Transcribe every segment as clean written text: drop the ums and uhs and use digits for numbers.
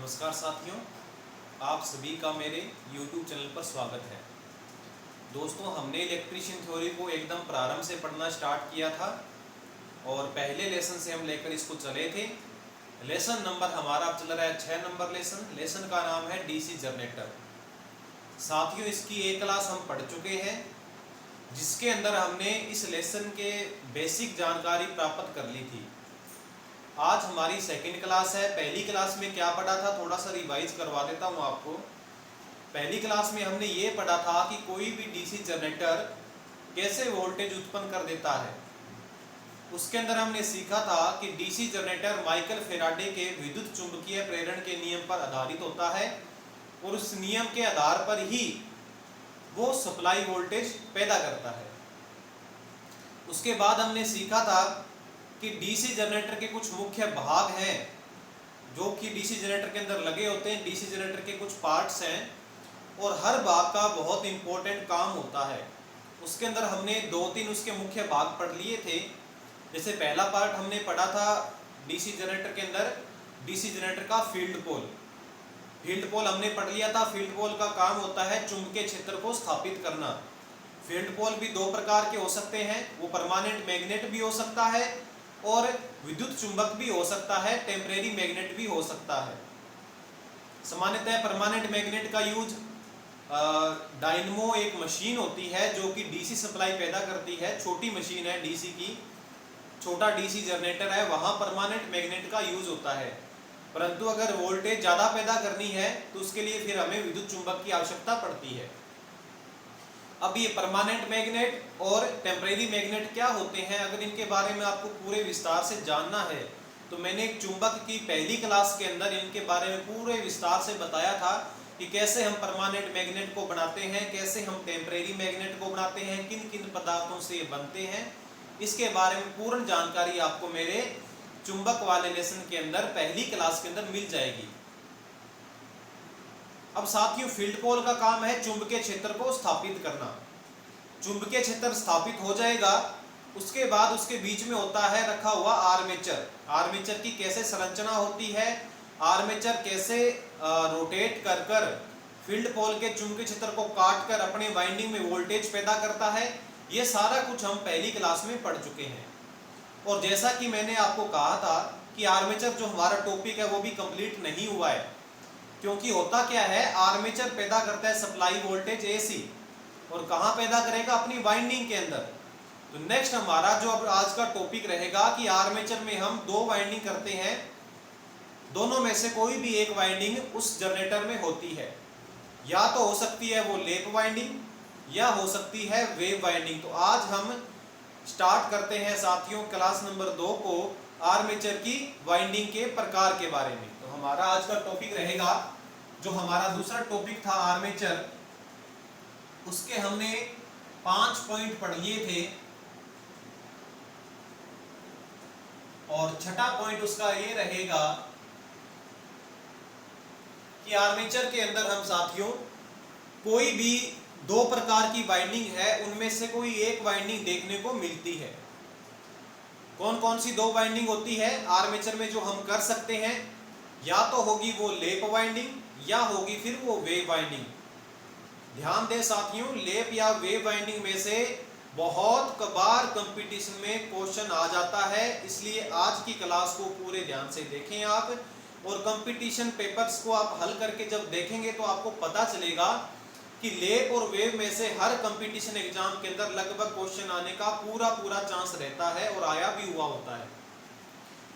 नमस्कार साथियों, आप सभी का मेरे YouTube चैनल पर स्वागत है। दोस्तों, हमने इलेक्ट्रीशियन थ्योरी को एकदम प्रारंभ से पढ़ना स्टार्ट किया था और पहले लेसन से हम लेकर इसको चले थे। लेसन नंबर हमारा अब चल रहा है 6 नंबर लेसन का नाम है डीसी जनरेटर। साथियों, इसकी एक क्लास हम पढ़ चुके हैं जिसके अंदर हमने इस लेसन के बेसिक जानकारी प्राप्त कर ली थी। आज हमारी सेकंड क्लास है। पहली क्लास में क्या पढ़ा था, थोड़ा सा रिवाइज करवा देता हूँ आपको। पहली क्लास में हमने ये पढ़ा था कि कोई भी डीसी जनरेटर कैसे वोल्टेज उत्पन्न कर देता है। उसके अंदर हमने सीखा था कि डीसी जनरेटर माइकल फेराडे के विद्युत चुंबकीय प्रेरण के नियम पर आधारित होता है और उस नियम के आधार पर ही वो सप्लाई वोल्टेज पैदा करता है। उसके बाद हमने सीखा था कि डीसी जनरेटर के कुछ मुख्य भाग हैं जो कि डीसी जनरेटर के अंदर लगे होते हैं। डीसी जनरेटर के कुछ पार्ट्स हैं और हर भाग का बहुत इंपॉर्टेंट काम होता है। उसके अंदर हमने 2-3 उसके मुख्य भाग पढ़ लिए थे। जैसे पहला पार्ट हमने पढ़ा था डीसी जनरेटर के अंदर, डीसी जनरेटर का फील्ड पोल। फील्ड पोल हमने पढ़ लिया था। फील्ड पोल का काम होता है चुंबकीय क्षेत्र को स्थापित करना। फील्ड पोल भी 2 प्रकार के हो सकते हैं, वो परमानेंट मैग्नेट भी हो सकता है और विद्युत चुंबक भी हो सकता है, टेम्परेरी मैग्नेट भी हो सकता है। सामान्यतः परमानेंट मैग्नेट का यूज डायनमो एक मशीन होती है जो कि डीसी सप्लाई पैदा करती है। छोटी मशीन है डीसी की, छोटा डीसी जनरेटर है, वहां परमानेंट मैग्नेट का यूज होता है। परंतु अगर वोल्टेज ज़्यादा पैदा करनी है तो उसके लिए फिर हमें विद्युत चुंबक की आवश्यकता पड़ती है। अब ये परमानेंट मैग्नेट और टेम्परेरी मैग्नेट क्या होते हैं, अगर इनके बारे में आपको पूरे विस्तार से जानना है तो मैंने एक चुंबक की पहली क्लास के अंदर इनके बारे में पूरे विस्तार से बताया था कि कैसे हम परमानेंट मैग्नेट को बनाते हैं, कैसे हम टेम्परेरी मैग्नेट को बनाते हैं, किन किन पदार्थों से ये बनते हैं। इसके बारे में पूर्ण जानकारी आपको मेरे चुंबक वाले लेसन के अंदर पहली क्लास के अंदर मिल जाएगी। अब साथियों, फील्ड पोल का काम है चुंबकीय क्षेत्र को स्थापित करना। चुंबकीय क्षेत्र स्थापित हो जाएगा, उसके बाद उसके बीच में होता है रखा हुआ आर्मेचर। आर्मेचर की कैसे संरचना होती है, आर्मेचर कैसे रोटेट कर कर फील्ड पोल के चुंबकीय क्षेत्र को काट कर अपने वाइंडिंग में वोल्टेज पैदा करता है, ये सारा कुछ हम पहली क्लास में पढ़ चुके हैं। और जैसा कि मैंने आपको कहा था कि आर्मेचर जो हमारा टॉपिक है वो भी कंप्लीट नहीं हुआ है, क्योंकि होता क्या है, आर्मेचर पैदा करता है सप्लाई वोल्टेज एसी, और कहां पैदा करेगा, अपनी वाइंडिंग के अंदर। तो नेक्स्ट हमारा जो अब आज का टॉपिक रहेगा कि आर्मेचर में हम 2 वाइंडिंग करते हैं, दोनों में से कोई भी एक वाइंडिंग उस जनरेटर में होती है। या तो हो सकती है वो लैप वाइंडिंग या हो सकती है वेव वाइंडिंग। तो आज हम स्टार्ट करते हैं साथियों क्लास नंबर 2 को आर्मेचर की वाइंडिंग के प्रकार के बारे में। तो हमारा आज का टॉपिक रहेगा, जो हमारा दूसरा टॉपिक था आर्मेचर, उसके हमने 5 पॉइंट पढ़ लिए थे और छठा पॉइंट उसका ये रहेगा कि आर्मेचर के अंदर हम साथियों कोई भी 2 प्रकार की वाइंडिंग है, उनमें से कोई एक वाइंडिंग देखने को मिलती है। कौन कौन सी 2 वाइंडिंग होती है आर्मेचर में जो हम कर सकते हैं, या तो होगी वो लैप वाइंडिंग या होगी फिर वो वेव वाइंडिंग। ध्यान दें साथियों, लैप या वेव वाइंडिंग में से बहुत बार कंपटीशन में क्वेश्चन आ जाता है, इसलिए आज की क्लास को पूरे ध्यान से देखें आप, और कंपटीशन पेपर्स को आप हल करके जब देखेंगे तो आपको पता चलेगा कि लैप और वेव में से हर कंपटीशन एग्जाम के अंदर लगभग क्वेश्चन आने का पूरा चांस रहता है और आया भी हुआ होता है।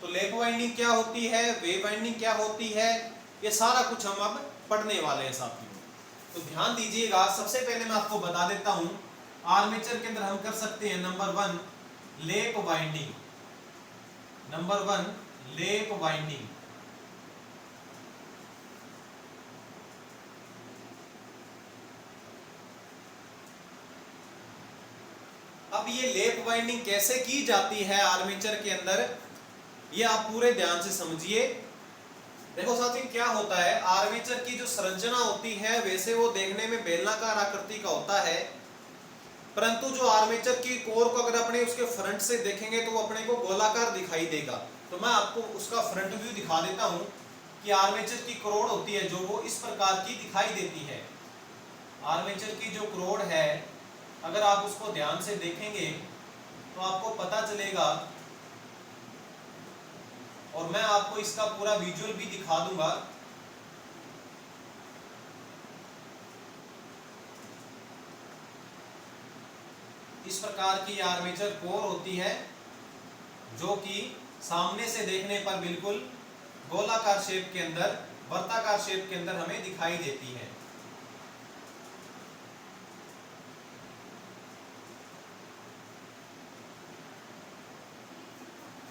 तो लैप वाइंडिंग क्या होती है, वेव वाइंडिंग क्या होती है, ये सारा कुछ हम अब पढ़ने वाले हैं साथियों। तो ध्यान दीजिएगा, सबसे पहले मैं आपको बता देता हूं आर्मेचर के अंदर हम कर सकते हैं number 1 lap winding. Number 1 lap winding. अब ये लैप वाइंडिंग कैसे की जाती है आर्मेचर के अंदर, ये आप पूरे ध्यान से समझिए। देखो साथियों, क्या होता है, आर्मेचर की जो संरचना होती है वैसे वो देखने में बेलनाकार आकृति का होता है, परंतु जो आर्मेचर की कोर को अगर अपने उसके फ्रंट से देखेंगे तो वो अपने को गोलाकार दिखाई देगा। तो मैं आपको उसका फ्रंट व्यू दिखा देता हूं कि आर्मेचर की करोड़ होती है जो वो इस प्रकार की दिखाई देती है। आर्मेचर की जो करोड़ है, अगर आप उसको ध्यान से देखेंगे तो आपको पता चलेगा, और मैं आपको इसका पूरा विजुअल भी दिखा दूंगा। इस प्रकार की आर्मेचर कोर होती है जो कि सामने से देखने पर बिल्कुल गोलाकार शेप के अंदर, वर्ताकार शेप के अंदर हमें दिखाई देती है।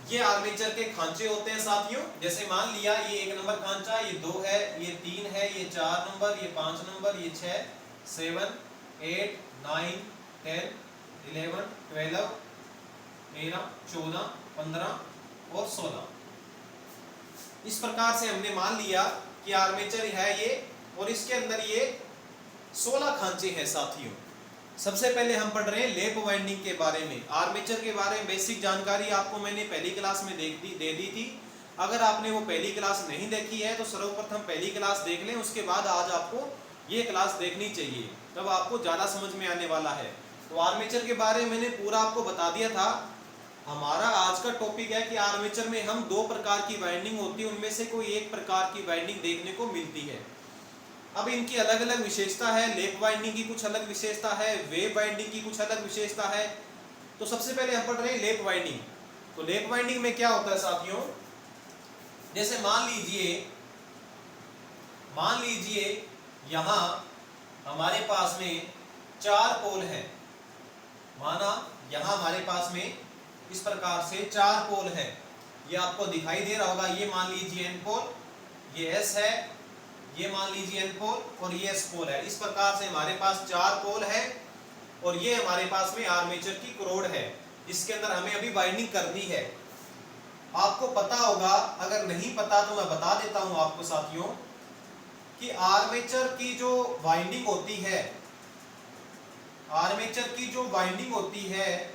ये आर्मेचर के खांचे होते हैं साथियों। जैसे मान लिया ये 1 नंबर खांचा, ये 2 है, ये 3 है, ये 4 नंबर, ये 5 नंबर, ये 6, 7, 8, 9, 10, 11, 12, 13, 14, 15 और 16। इस प्रकार से हमने मान लिया कि आर्मेचर है ये, और इसके अंदर ये 16 खांचे हैं साथियों। सबसे पहले हम पढ़ रहे हैं लैप वाइंडिंग के बारे में। आर्मेचर के बारे में बेसिक जानकारी आपको मैंने पहली क्लास में दे दी थी। अगर आपने वो पहली क्लास नहीं देखी है तो सर्वप्रथम पहली क्लास देख लें, उसके बाद आज आपको ये क्लास देखनी चाहिए, तब आपको ज़्यादा समझ में आने वाला है। तो आर्मेचर के बारे में मैंने पूरा आपको बता दिया था। हमारा आज का टॉपिक है कि आर्मेचर में हम 2 प्रकार की वाइंडिंग होती है, उनमें से कोई एक प्रकार की वाइंडिंग देखने को मिलती है। अब इनकी अलग अलग विशेषता है। लैप वाइंडिंग की कुछ अलग विशेषता है, वेव वाइंडिंग की कुछ अलग विशेषता है। तो सबसे पहले हम पढ़ रहे हैं लैप वाइंडिंग। तो लैप वाइंडिंग में क्या होता है साथियों, जैसे मान लीजिए यहां हमारे पास में 4 पोल है। माना यहां हमारे पास में इस प्रकार से 4 पोल है, ये आपको दिखाई दे रहा होगा। ये मान लीजिए N पोल, ये S है, ये मान लीजिए N पोल और ये S पोल है। इस प्रकार से हमारे पास 4 पोल है और ये हमारे पास में आर्मेचर की करोड़ है, इसके अंदर हमें अभी वाइंडिंग करनी है। आपको पता होगा, अगर नहीं पता तो मैं बता देता हूं आपको साथियों, कि आर्मेचर की जो वाइंडिंग होती है, आर्मेचर की जो वाइंडिंग होती है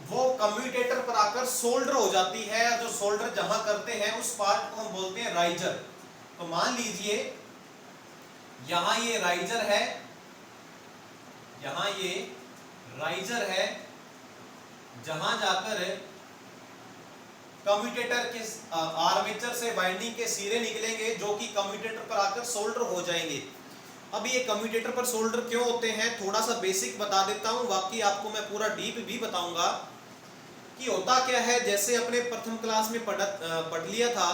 वो कम्यूटेटर पर आकर सोल्डर हो जाती है। जो सोल्डर जहां करते हैं उस पार्ट को हम बोलते हैं राइजर। तो मान लीजिए यहां ये राइजर है, यहां ये राइजर है, जहां जाकर कम्यूटेटर के आर्मेचर से वाइंडिंग के सिरे निकलेंगे जो कि कम्यूटेटर पर आकर सोल्डर हो जाएंगे। अब ये कम्यूटेटर पर सोल्डर क्यों होते हैं, थोड़ा सा बेसिक बता देता हूं, बाकी आपको मैं पूरा डीप भी बताऊंगा कि होता क्या है। जैसे अपने प्रथम क्लास में पढ़ लिया था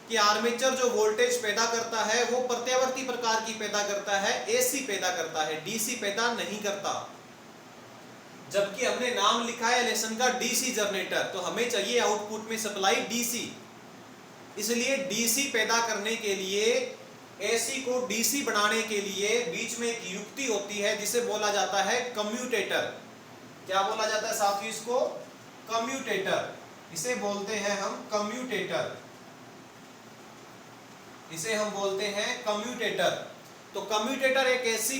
कि आर्मेचर जो वोल्टेज पैदा करता है वो प्रत्यावर्ती प्रकार की पैदा करता है, एसी पैदा करता है, डीसी पैदा नहीं करता। जबकि हमने नाम लिखा है लेसन का डीसी जनरेटर, तो हमें चाहिए आउटपुट में सप्लाई डीसी। इसलिए डीसी पैदा करने के लिए, एसी को डीसी बनाने के लिए बीच में एक युक्ति होती है जिसे बोला जाता है कम्यूटेटर। क्या बोला जाता है साथियों इसको? कम्यूटेटर। इसे बोलते हैं हम कम्यूटेटर, इसे हम बोलते हैं कम्यूटेटर। तो कम्यूटेटर एक ऐसी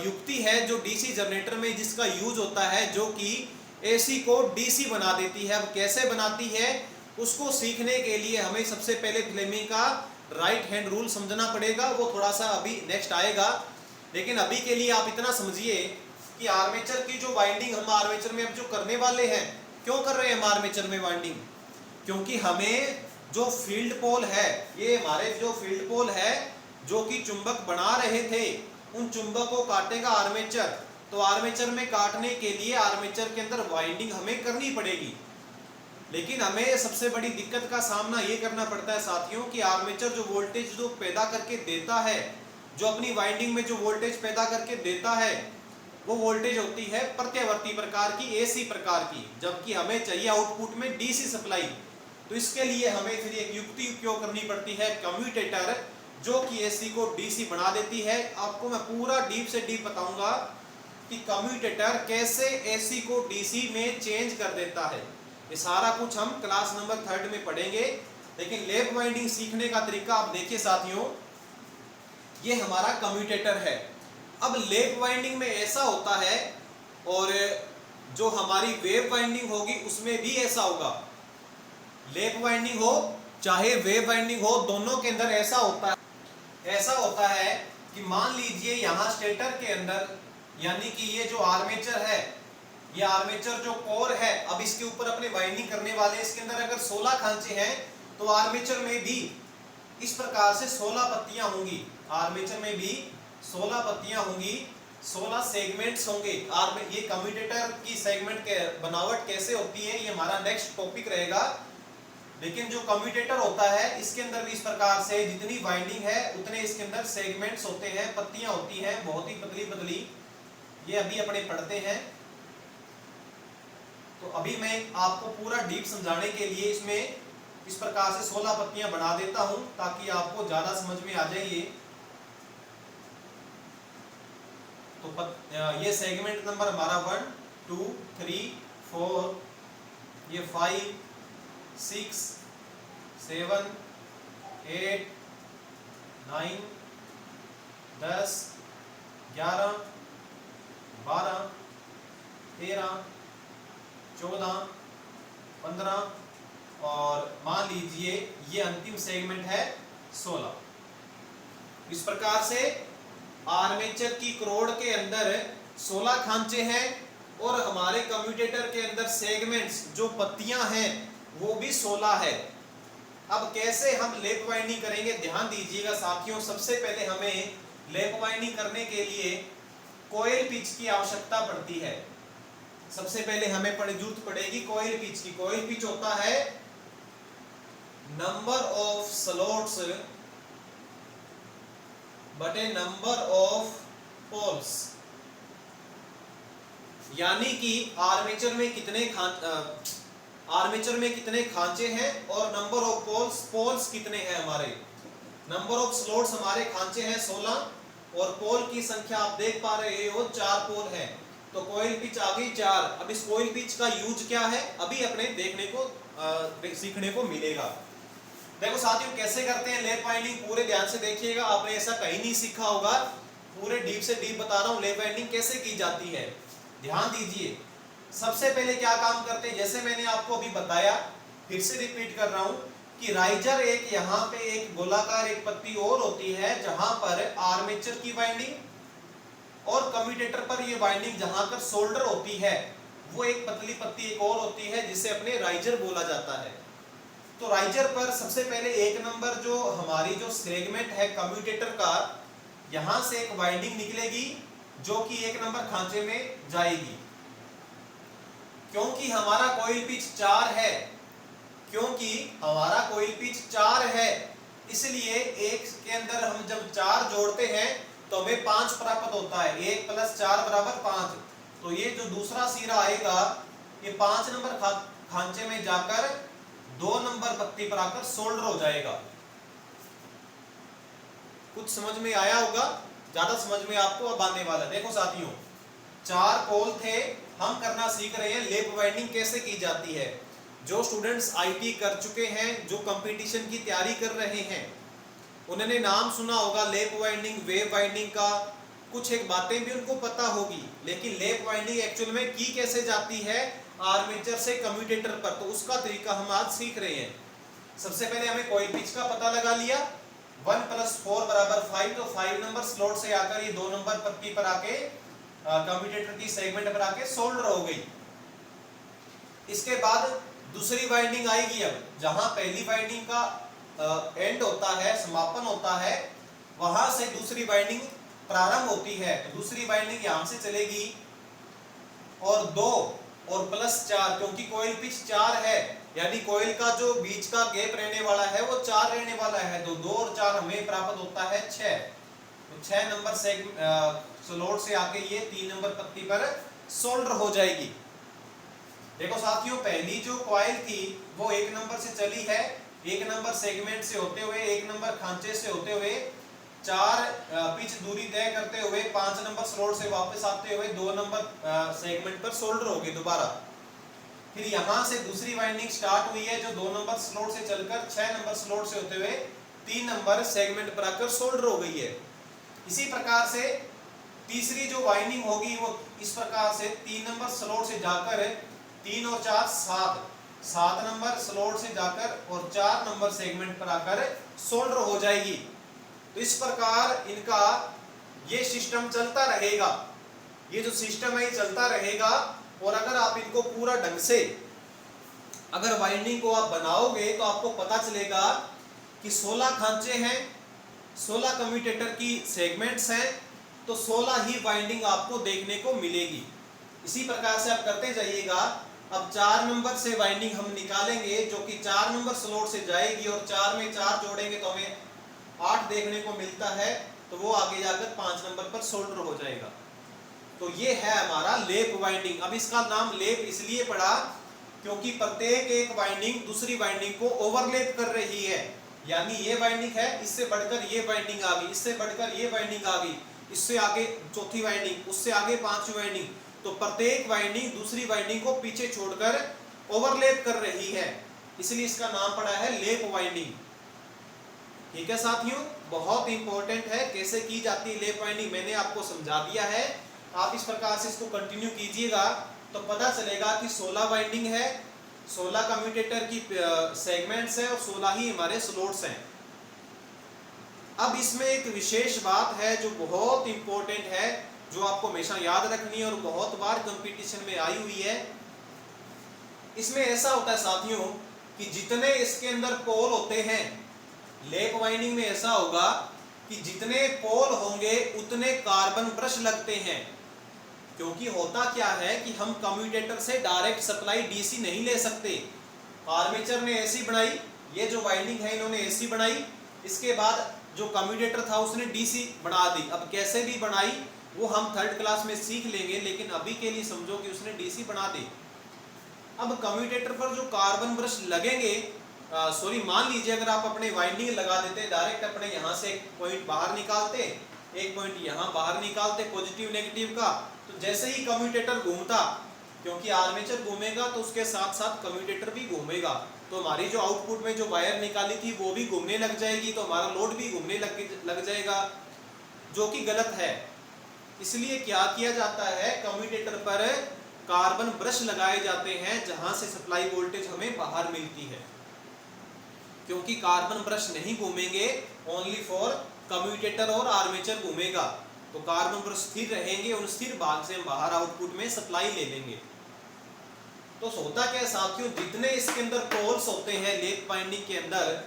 युक्ति है जो डीसी जनरेटर में जिसका यूज होता है, जो कि एसी को डीसी बना देती है। अब कैसे बनाती है उसको सीखने के लिए हमें सबसे पहले फ्लेमिंग का राइट हैंड रूल समझना पड़ेगा, वो थोड़ा सा अभी नेक्स्ट आएगा। लेकिन अभी के लिए आप इतना समझिए कि आर्मेचर की जो वाइंडिंग हम आर्मेचर में अब जो करने वाले हैं, क्यों कर रहे हैं हम आर्मेचर में वाइंडिंग? क्योंकि हमें जो फील्ड पोल है, ये हमारे जो फील्ड पोल है जो कि चुंबक बना रहे थे, उन चुंबक को काटेगा आर्मेचर। तो आर्मेचर में काटने के लिए आर्मेचर के अंदर वाइंडिंग हमें करनी पड़ेगी। लेकिन हमें सबसे बड़ी दिक्कत का सामना ये करना पड़ता है साथियों कि आर्मेचर जो वोल्टेज जो पैदा करके देता है, जो अपनी वाइंडिंग में जो वोल्टेज पैदा करके देता है, वो वोल्टेज होती है प्रत्यावर्ती प्रकार की, एसी प्रकार की, जबकि हमें चाहिए आउटपुट में डीसी सप्लाई। तो इसके लिए हमें फिर एक युक्ति उपयोग करनी पड़ती है कम्यूटेटर, जो कि एसी को डीसी बना देती है। आपको मैं पूरा डीप से डीप बताऊंगा कि कम्यूटेटर कैसे एसी को डीसी में चेंज कर देता है। ये सारा कुछ हम क्लास नंबर 3 में पढ़ेंगे। लेकिन लैप वाइंडिंग सीखने का तरीका आप देखिए साथियों, ये हमारा कम्यूटेटर है। अब लैप वाइंडिंग में ऐसा होता है, और जो हमारी वेव वाइंडिंग होगी उसमें भी ऐसा होगा। लैप वाइंडिंग हो चाहे वेव वाइंडिंग हो, दोनों के अंदर ऐसा होता है कि मान लीजिए यहां स्टेटर के अंदर, यानी कि ये जो आर्मेचर है, ये आर्मेचर जो कोर है, अब इसके ऊपर अपने वाइंडिंग करने वाले, इसके अंदर अगर 16 खांचे हैं तो आर्मेचर में भी इस प्रकार से 16 पत्तियां होंगी। आर्मेचर में भी 16 पत्तियां होंगी, 16 सेगमेंट्स होंगे। ये कम्यूटेटर की सेगमेंट के बनावट कैसे होती है, ये हमारा नेक्स्ट टॉपिक रहेगा। लेकिन जो कम्यूटेटर होता है, इसके अंदर भी इस प्रकार से जितनी वाइंडिंग है उतने इसके अंदर सेगमेंट्स होते हैं, पत्तियां होती हैं, बहुत ही पतली पतली। ये अभी अपने पढ़ते हैं। तो अभी मैं आपको पूरा डीप समझाने के लिए इसमें इस प्रकार से 16 पत्तियां बना देता हूं, ताकि आपको ज्यादा समझ में आ जाए ये। तो ये सेगमेंट नंबर हमारा 1 2 3 4, ये 5 6 7 8 9 10 11 12 13 14 15 और मान लीजिए ये अंतिम सेगमेंट है 16। इस प्रकार से आर्मेचर की करोड़ के अंदर 16 खांचे हैं और हमारे कम्यूटेटर के अंदर सेगमेंट्स जो पत्तियां हैं वो भी 16 है। अब कैसे हम लैप वाइंडिंग करेंगे, ध्यान दीजिएगा साथियों। सबसे पहले हमें लैप वाइंडिंग करने के लिए कॉइल पिच की आवश्यकता पड़ती है। सबसे पहले हमें जरूरत पड़ेगी कॉइल पिच की। कॉइल पिच होता है नंबर ऑफ स्लॉट्स बटे नंबर ऑफ पोल्स, यानी कि आर्मेचर में कितने खांचे हैं और नंबर ऑफ पोल्स कितने हैं हमारे। नंबर ऑफ स्लॉट्स हमारे खांचे हैं 16 और पोल की संख्या आप देख पा रहे हो 4 पोल है। तो कॉइल पिच आ गई 4। अब इस कॉइल पिच का यूज क्या है, अभी अपने देखने को सीखने को मिलेगा। देखो साथियों कैसे करते हैं लैप वाइंडिंग, पूरे ध्यान से देखिएगा। आपने ऐसा कहीं नहीं सीखा होगा, पूरे डीप से डीप बता रहा हूं लैप वाइंडिंग कैसे की जाती है। ध्यान दीजिए, सबसे पहले क्या काम करते हैं, जैसे मैंने आपको अभी बताया, फिर से रिपीट कर रहा हूं कि राइजर एक यहाँ पे एक गोलाकार एक पत्ती और होती है जहां पर आर्मेचर की वाइंडिंग, और कम्यूटेटर पर ये वाइंडिंग जहां पर सोल्डर होती है वो एक पतली पत्ती एक और होती है जिसे अपने राइजर बोला जाता है। तो राइजर पर सबसे पहले एक नंबर जो हमारी जो सेगमेंट है कम्यूटेटर का, यहां से एक वाइंडिंग निकलेगी जो कि एक नंबर खांचे में जाएगी। क्योंकि हमारा कॉइल पिच 4 है, इसलिए एक के अंदर हम जब 4 जोड़ते हैं तो हमें 5 प्राप्त होता है। 1 + 4 = 5। तो ये जो दूसरा सिरा आएगा ये 5 नंबर खांचे में जाकर 2 नंबर पत्ती पर आकर सोल्डर हो जाएगा। कुछ समझ में आया होगा, ज्यादा समझ में आपको अब आने वाला है। देखो साथियों, 4 पोल थे, हम करना सीख रहे हैं लैप वाइंडिंग कैसे की जाती है। जो स्टूडेंट्स आईटी कर चुके हैं, जो कंपटीशन की तैयारी कर रहे हैं, उन्होंने नाम सुना होगा लैप वाइंडिंग, वेव वाइंडिंग का, कुछ एक बातें भी उनको पता होगी। लेकिन लैप वाइंडिंग एक्चुअल में की कैसे जाती है आर्मेचर से कम्यूटेटर पर, तो उसका तरीका हम आज सीख रहे हैं। सबसे पहले हमें कॉइल पिच का पता लगा लिया, 1 + 4 = 5। तो 5 नंबर स्लॉट से आकर ये 2 नंबर पत्ती पर आके कम्यूटेटर की सेगमेंट पर आके सोल्डर हो गई। इसके बाद दूसरी वाइंडिंग आएगी। अब जहां पहली वाइंडिंग का एंड होता है, समापन होता है, वहां से दूसरी वाइंडिंग प्रारंभ होती है। तो दूसरी वाइंडिंग यहां से चलेगी और 2 और +4, क्योंकि कॉइल पिच 4 है, यानी कॉइल का जो बीच का गैप रहने वाला है वो 4 रहने वाला है। तो 2 और 4 हमें प्राप्त होता है 6। तो 6 नंबर स्लॉट से आके ये 3 नंबर पत्ती पर सोल्डर हो जाएगी। देखो साथियों, पहली जो कॉइल थी वो 1 नंबर से चली है, 1 नंबर सेगमेंट से होते हुए, 1 नंबर खांचे से होते हुए, 4 पिच दूरी तय करते हुए, 5 नंबर स्लॉट से वापस आते हुए 2 नंबर सेगमेंट पर सोल्डर हो गई दोबारा। फिर यहां से दूसरी वाइंडिंग स्टार्ट हुई है जो 2 नंबर स्लॉट से चलकर 6 नंबर स्लॉट से होते हुए 3 नंबर सेगमेंट पर आकर सोल्डर हो गई है। इसी प्रकार से तीसरी जो वाइंडिंग होगी वो इस प्रकार से 3 नंबर स्लॉट से जाकर 3 और 4 7, 7 नंबर स्लॉट से जाकर और 4 नंबर सेगमेंट पर आकर सोल्डर हो जाएगी। तो इस प्रकार इनका ये सिस्टम चलता रहेगा, ये जो सिस्टम है ये चलता रहेगा। और अगर आप इनको पूरा ढंग से अगर वाइंडिंग को आप बनाओगे तो आपको पता चलेगा कि 16 खांचे हैं, 16 कम्यूटेटर की सेगमेंट्स हैं, तो 16 ही वाइंडिंग आपको देखने को मिलेगी। इसी प्रकार से आप करते जाइएगा। अब 4 नंबर से वाइंडिंग हम निकालेंगे जो कि 4 नंबर स्लॉट से जाएगी और 4 में 4 जोड़ेंगे तो हमें 8 देखने को मिलता है, तो वो आगे जाकर 5 नंबर पर सोल्डर हो जाएगा। तो ये है हमारा लेप वाइंडिंग। अब इसका नाम लेप इसलिए पड़ा क्योंकि प्रत्येक एक वाइंडिंग दूसरी वाइंडिंग को ओवरलैप कर रही है। यानी ये वाइंडिंग है, इससे बढ़कर ये वाइंडिंग आ गई, इससे बढ़कर ये वाइंडिंग आ गई, इससे आगे चौथी वाइंडिंग, उससे आगे पांचवी वाइंडिंग। तो प्रत्येक वाइंडिंग दूसरी वाइंडिंग को पीछे छोड़कर ओवरलैप कर रही है, इसलिए इसका नाम पड़ा है लेप वाइंडिंग। ठीक है साथियों, बहुत इंपॉर्टेंट है कैसे की जाती है लेप वाइंडिंग, मैंने आपको समझा दिया है। आप इस प्रकार से इसको कंटिन्यू कीजिएगा तो पता चलेगा कि 16 वाइंडिंग है, 16 कम्यूटेटर की सेगमेंट्स है और 16 ही हमारे स्लॉट्स हैं। अब इसमें एक विशेष बात है जो बहुत इंपॉर्टेंट है, जो आपको हमेशा याद रखनी है और बहुत बार कंपटीशन में आई हुई है। इसमें ऐसा होता है साथियों कि जितने इसके अंदर पोल होते हैं, लेप वाइंडिंग में ऐसा होगा कि जितने पोल होंगे उतने कार्बन ब्रश लगते हैं। क्योंकि होता क्या है कि हम कम्यूटेटर से डायरेक्ट सप्लाई डीसी नहीं ले सकते। आर्मेचर ने एसी बनाई, ये जो वाइंडिंग है इन्होंने एसी बनाई, इसके बाद जो कम्यूटेटर था उसने डीसी बना दी। अब कैसे भी बनाई वो हम 3rd क्लास में सीख लेंगे, लेकिन अभी के लिए समझो कि उसने डीसी बना दी। अब कम्यूटेटर पर जो कार्बन ब्रश लगेंगे, मान लीजिए अगर आप अपने वाइंडिंग लगा देते डायरेक्ट, अपने यहाँ से एक पॉइंट बाहर निकालते, एक पॉइंट यहाँ बाहर निकालते पॉजिटिव नेगेटिव का, तो जैसे ही कम्यूटेटर घूमता, क्योंकि आर्मेचर घूमेगा तो उसके साथ साथ कम्यूटेटर भी घूमेगा, तो हमारी जो आउटपुट में जो वायर निकाली थी वो भी घूमने लग जाएगी, तो हमारा लोड भी घूमने लग जाएगा, जो कि गलत है। इसलिए क्या किया जाता है, कम्यूटेटर पर कार्बन ब्रश लगाए जाते हैं जहां से सप्लाई वोल्टेज हमें बाहर मिलती है। क्योंकि कार्बन ब्रश नहीं घूमेंगे, ओनली फॉर कम्यूटेटर और आर्मेचर घूमेगा, तो कार्बन ब्रश स्थिर रहेंगे, उन स्थिर भाग से हम बाहर आउटपुट में सप्लाई ले लेंगे। तो होता क्या है साथियों, जितने इसके अंदर पोल्स होते हैं लेप वाइंडिंग के अंदर,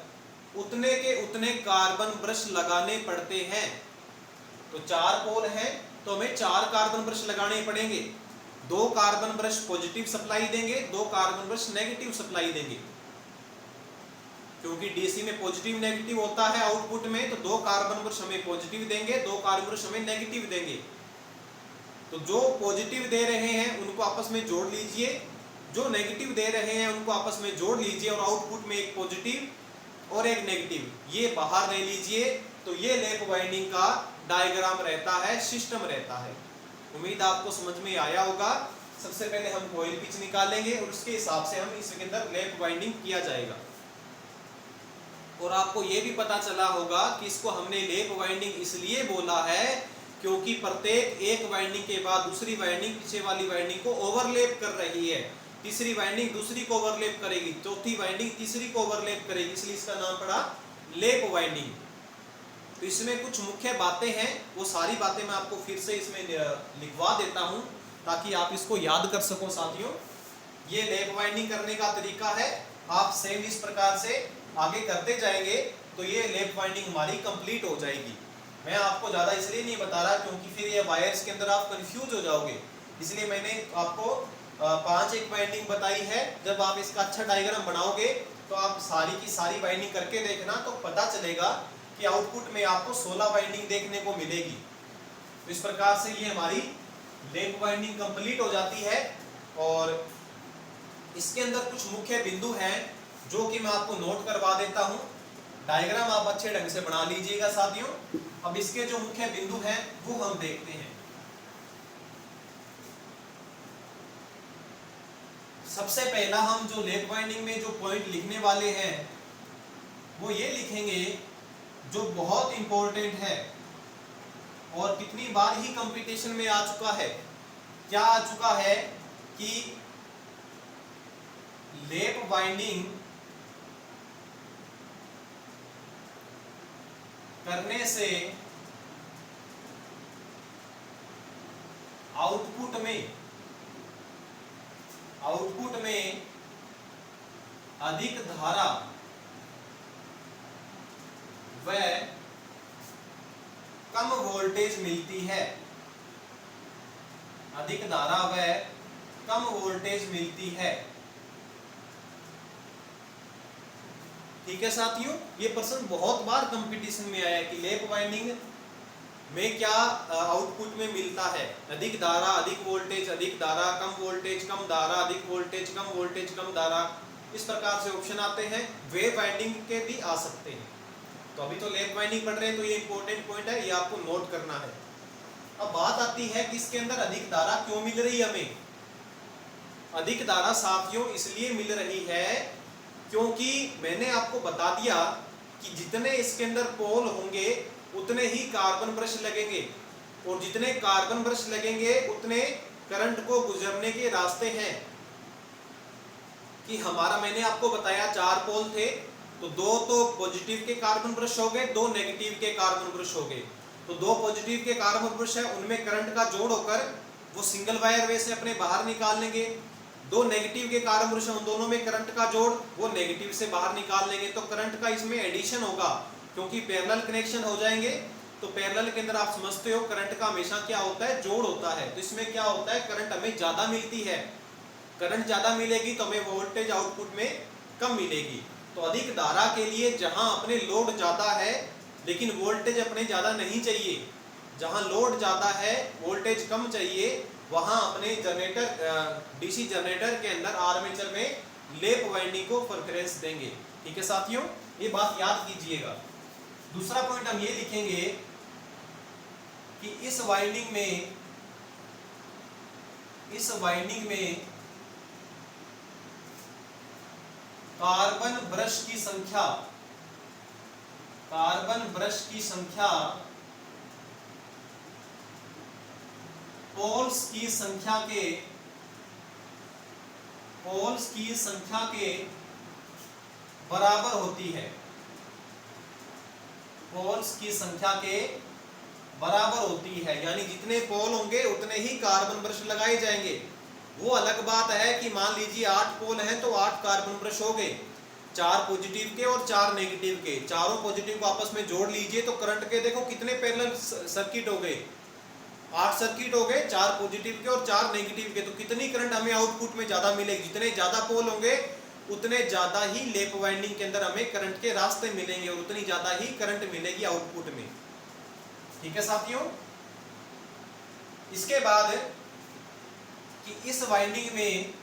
उतने के उतने कार्बन ब्रश लगाने पड़ते हैं। तो 4 पोल हैं तो हमें 4 कार्बन ब्रश लगाने पड़ेंगे। 2 कार्बन ब्रश पॉजिटिव सप्लाई देंगे, 2 कार्बन ब्रश नेगेटिव सप्लाई देंगे। क्योंकि डीसी में पॉजिटिव नेगेटिव होता है आउटपुट में, तो 2 कार्बन ब्रश हमें पॉजिटिव देंगे, 2 कार्बन ब्रश हमें नेगेटिव देंगे। तो जो पॉजिटिव दे रहे हैं उनको आपस में जोड़ लीजिए, जो नेगेटिव दे रहे हैं उनको आपस में जोड़ लीजिए, और आउटपुट में एक पॉजिटिव और एक नेगेटिव ये बाहर ले लीजिए। तो ये लेप वाइंडिंग का डायग्राम रहता है, सिस्टम रहता है। उम्मीद आपको समझ में आया होगा। सबसे पहले हम कॉइल पिच निकालेंगे और उसके हिसाब से हम इसके अंदर लेप वाइंडिंग किया जाएगा। और आपको ये भी पता चला होगा कि इसको हमने लेप वाइंडिंग इसलिए बोला है क्योंकि प्रत्येक एक वाइंडिंग के बाद दूसरी वाइंडिंग पीछे वाली वाइंडिंग को ओवरलैप कर रही है, तीसरी वाइंडिंग दूसरी को ओवरलैप करेगी, चौथी वाइंडिंग तीसरी को ओवरलैप करेगी, इसलिए इसका नाम पड़ा लेप वाइंडिंग। तो इसमें कुछ मुख्य बातें हैं, वो सारी बातें मैं आपको फिर से इसमें लिखवा देता हूं ताकि आप इसको याद कर सको साथियों। ये लेप वाइंडिंग करने का तरीका है, आप सेम इस प्रकार से आगे करते जाएंगे तो ये लेप वाइंडिंग हमारी कंप्लीट हो जाएगी। मैं आपको ज़्यादा इसलिए नहीं बता रहा क्योंकि फिर ये वायर्स के अंदर आप कंफ्यूज हो जाओगे, इसलिए मैंने आपको 5 एक वाइंडिंग बताई है। जब आप इसका अच्छा डायग्राम बनाओगे तो आप सारी की सारी वाइंडिंग करके देखना, तो पता चलेगा कि आउटपुट में आपको 16 वाइंडिंग देखने को मिलेगी। तो इस प्रकार से ये हमारी लेप वाइंडिंग कंप्लीट हो जाती है। और इसके अंदर कुछ मुख्य बिंदु हैं जो कि मैं आपको नोट करवा देता हूं। डायग्राम आप अच्छे ढंग से बना लीजिएगा साथियों। अब इसके जो मुख्य बिंदु हैं वो हम देखते हैं। सबसे पहला हम जो लेप वाइंडिंग में जो पॉइंट लिखने वाले हैं वो ये लिखेंगे, जो बहुत इंपॉर्टेंट है और कितनी बार ही कंपटीशन में आ चुका है। क्या आ चुका है कि लैप वाइंडिंग करने से आउटपुट में अधिक धारा व कम वोल्टेज मिलती है। अधिक धारा व कम वोल्टेज मिलती है। ठीक है साथियों, ये प्रश्न बहुत बार कंपटीशन में आया है कि लैप वाइंडिंग में क्या आउटपुट में मिलता है। अधिक धारा, अधिक वोल्टेज, अधिक धारा, कम वोल्टेज, कम धारा, अधिक वोल्टेज, कम वोल्टेज, कम धारा, इस प्रकार से ऑप्शन आते हैं। वेव वाइंडिंग के भी आ सकते हैं। तो अभी तो लैप वाइंडिंग पढ़ रहे हैं, तो ये इंपॉर्टेंट पॉइंट है, ये आपको नोट करना है। अब बात आती है कि इसके अंदर अधिक धारा क्यों मिल रही है हमें। अधिक धारा साथियों इसलिए मिल रही है क्योंकि मैंने आपको बता दिया कि जितने इसके अंदर पोल होंगे उतने ही कार्बन ब्रश लगेंगे, और जितने कार्बन ब्रश लगेंगे उतने करंट को गुजरने के रास्ते हैं। कि हमारा, मैंने आपको बताया 4 पोल थे, तो 2 तो पॉजिटिव के कार्बन ब्रश हो गए, 2 नेगेटिव के कार्बन ब्रश हो गए। तो 2 पॉजिटिव के कार्बन ब्रश है, उनमें करंट का जोड़ होकर वो सिंगल वायर वे से अपने बाहर निकाल लेंगे। 2 नेगेटिव के कार्बन ब्रश, उन दोनों में करंट का जोड़ वो नेगेटिव से बाहर निकाल लेंगे। तो करंट का इसमें एडिशन होगा, क्योंकि पैरेलल कनेक्शन हो जाएंगे। तो पैरेलल के अंदर आप समझते हो करंट का हमेशा क्या होता है, जोड़ होता है। तो इसमें क्या होता है, करंट हमें ज्यादा मिलती है। करंट ज्यादा मिलेगी तो हमें वोल्टेज आउटपुट में कम मिलेगी। तो अधिक धारा के लिए जहां अपने लोड ज्यादा है लेकिन वोल्टेज अपने ज्यादा नहीं चाहिए, जहां लोड ज्यादा है वोल्टेज कम चाहिए, वहां अपने जनरेटर, डीसी जनरेटर के अंदर आर्मेचर में लैप वाइंडिंग को प्रेफरेंस देंगे। ठीक है साथियों, ये बात याद कीजिएगा। दूसरा पॉइंट हम ये लिखेंगे कि इस वाइंडिंग में कार्बन ब्रश की संख्या पोल्स की संख्या के बराबर होती है। पोल्स की संख्या के बराबर होती है, यानी जितने पोल होंगे उतने ही कार्बन ब्रश लगाए जाएंगे। वो अलग बात है कि मान लीजिए 8 पोल हैं तो 8 कार्बन ब्रश हो गए, 4 पॉजिटिव के और 4 नेगेटिव के। चारों पॉजिटिव को आपस में जोड़ लीजिए तो करंट के देखो कितने पैरेलल सर्किट हो गए, 8 सर्किट हो गए, 4 पॉजिटिव के और 4 नेगेटिव के। तो कितनी करंट हमें आउटपुट में ज्यादा मिलेगी, जितने ज्यादा पोल होंगे उतने ज्यादा ही लैप वाइंडिंग के अंदर हमें करंट के रास्ते मिलेंगे और उतनी ज्यादा ही करंट मिलेगी आउटपुट में। ठीक है साथियों, इसके बाद कि इस वाइंडिंग में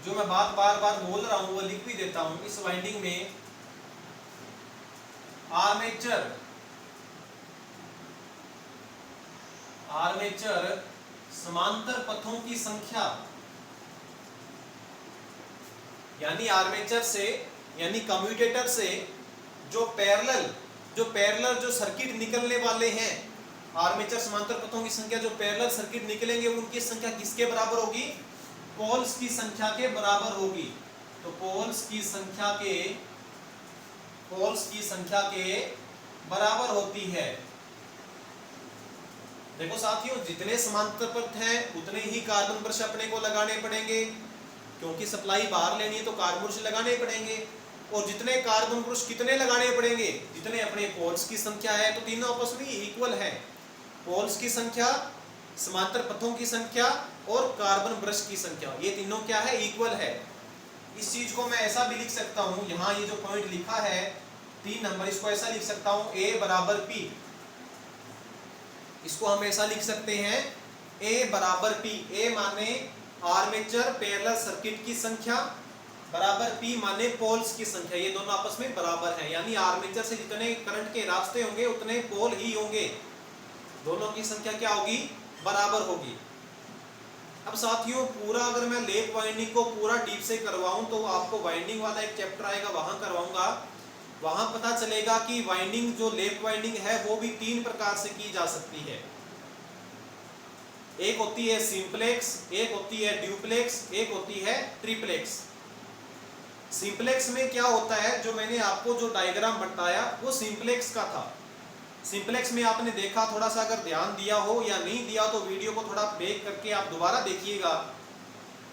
जो मैं बात बार बार बोल रहा हूं वो लिख भी देता हूं। इस वाइंडिंग में आर्मेचर समांतर पथों की संख्या, यानी आर्मेचर से, यानी कम्यूटेटर से जो पैरेलल जो सर्किट निकलने वाले हैं, आर्मेचर समांतर पथों की संख्या, जो पैरेलल सर्किट निकलेंगे उनकी संख्या किसके बराबर होगी, पोल्स की संख्या के बराबर होगी। तो पोल्स की संख्या के बराबर होती है। देखो साथियों, जितने समांतर पथ हैं उतने ही कार्बन ब्रश अपने को लगाने पड़ेंगे, क्योंकि सप्लाई बाहर लेनी है तो कार्बन ब्रश लगाने पड़ेंगे। और जितने कार्बन ब्रश कितने लगाने पड़ेंगे, जितने अपने पोल्स की संख्या है। तो तीनों आपस में इक्वल है, पोल्स की संख्या, समांतर पथों की संख्या और कार्बन ब्रश की संख्या, ये तीनों क्या है, इक्वल है। इस चीज को मैं ऐसा भी लिख सकता हूं, यहाँ ये जो पॉइंट लिखा है 3 नंबर, इसको ऐसा लिख सकता हूं A बराबर P। इसको हम ऐसा लिख सकते हैं A बराबर P। A माने आर्मेचर पैरेलल सर्किट की संख्या, बराबर P माने पोल्स की संख्या। ये दोनों आपस में बराबर हैं, यानी आर्मेचर से जितने करंट के रास्ते होंगे उतने पोल ही होंगे, दोनों की संख्या क्या होगी, बराबर होगी। अब साथियों, पूरा अगर मैं लैप वाइंडिंग को पूरा डीप से करवाऊं तो आपको वाइंडिंग वाला एक चैप्टर आएगा, वहां करवाऊंगा। वहां पता चलेगा कि वाइंडिंग, जो लैप वाइंडिंग है वो भी 3 प्रकार से की जा सकती है। एक होती है सिंपलेक्स, एक होती है ड्यूप्लेक्स, एक होती है ट्रिप्लेक्स। सिंपलेक्स में क्या होता है, जो मैंने आपको जो डायग्राम बताया वो सिंपलेक्स का था। सिंपलेक्स में आपने देखा, थोड़ा सा अगर ध्यान दिया हो या नहीं दिया तो वीडियो को थोड़ा ब्रेक करके आप दोबारा देखिएगा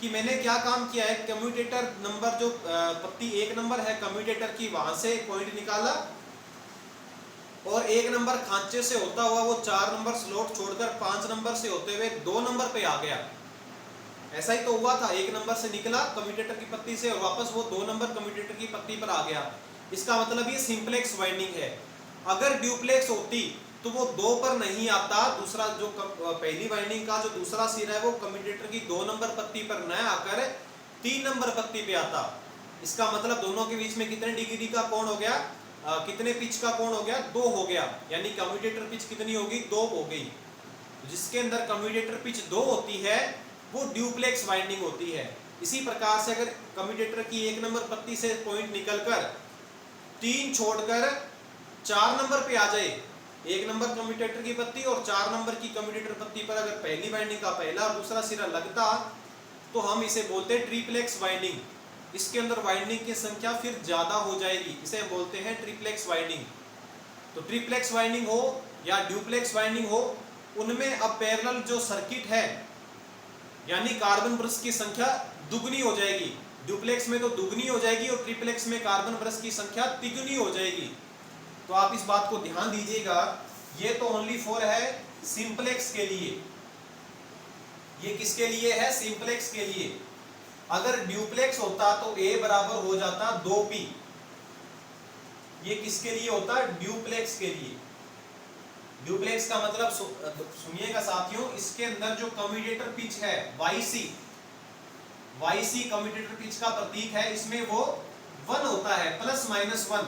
कि मैंने क्या काम किया है। कम्यूटेटर नंबर जो पत्ती 1 नंबर है कम्यूटेटर की, वहां से पॉइंट निकाला और 1 नंबर खांचे से होता हुआ वो 4 नंबर स्लॉट छोड़कर 5 नंबर से होते हुए 2 नंबर पे आ गया। ऐसा ही तो हुआ था, 1 नंबर से निकला कम्यूटेटर की पत्ती से और वापस वो 2 नंबर कम्यूटेटर की पत्ती पर आ गया। इसका मतलब ये सिंपलेक्स वाइंडिंग है। अगर ड्यूप्लेक्स होती तो वो 2 पर नहीं आता, दूसरा जो पहली वाइंडिंग का जो दूसरा सिरा है वो कम्यूटेटर की 2 नंबर पत्ती पर न आकर 3 नंबर पत्ती पे आता। इसका मतलब दोनों के बीच में कितने डिग्री का कोण हो गया, कितने पिच का कोण हो गया, 2 हो गया। यानी कम्यूटेटर पिच कितनी होगी, 2 हो गई। जिसके अंदर कम्यूटेटर पिच 2 होती है वो ड्यूप्लेक्स वाइंडिंग होती है। इसी प्रकार से अगर कम्यूटेटर की 1 नंबर पत्ती से पॉइंट निकलकर 3 छोड़कर 4 नंबर पे आ जाए, 1 नंबर कम्यूटेटर की पत्ती और 4 नंबर की कम्यूटेटर पत्ती पर अगर पहली वाइंडिंग का पहला और दूसरा सिरा लगता तो हम इसे बोलते हैं ट्रिप्लेक्स वाइंडिंग। इसके अंदर वाइंडिंग की संख्या फिर ज्यादा हो जाएगी, इसे बोलते हैं ट्रिप्लेक्स वाइंडिंग। तो ट्रिप्लेक्स वाइंडिंग हो या ड्यूप्लेक्स वाइंडिंग हो, उनमें अब पैरेलल जो सर्किट है यानी कार्बन ब्रश की संख्या दुगनी हो जाएगी। ड्यूप्लेक्स में तो दुगनी हो जाएगी और ट्रिप्लेक्स में कार्बन ब्रश की संख्या तिगुनी हो जाएगी। तो आप इस बात को ध्यान दीजिएगा। ये तो ओनली फॉर है सिंपलेक्स के लिए, ये किसके लिए है, सिंपलेक्स के लिए। अगर ड्यूप्लेक्स होता तो A बराबर हो जाता 2P। ये किसके लिए होता, ड्यूप्लेक्स के लिए। ड्यूप्लेक्स का मतलब सुनिएगा साथियों, इसके अंदर जो कम्यूटेटर पिच है YC कम्यूटेटर पिच का प्रतीक है, इसमें वो 1 होता है, प्लस माइनस 1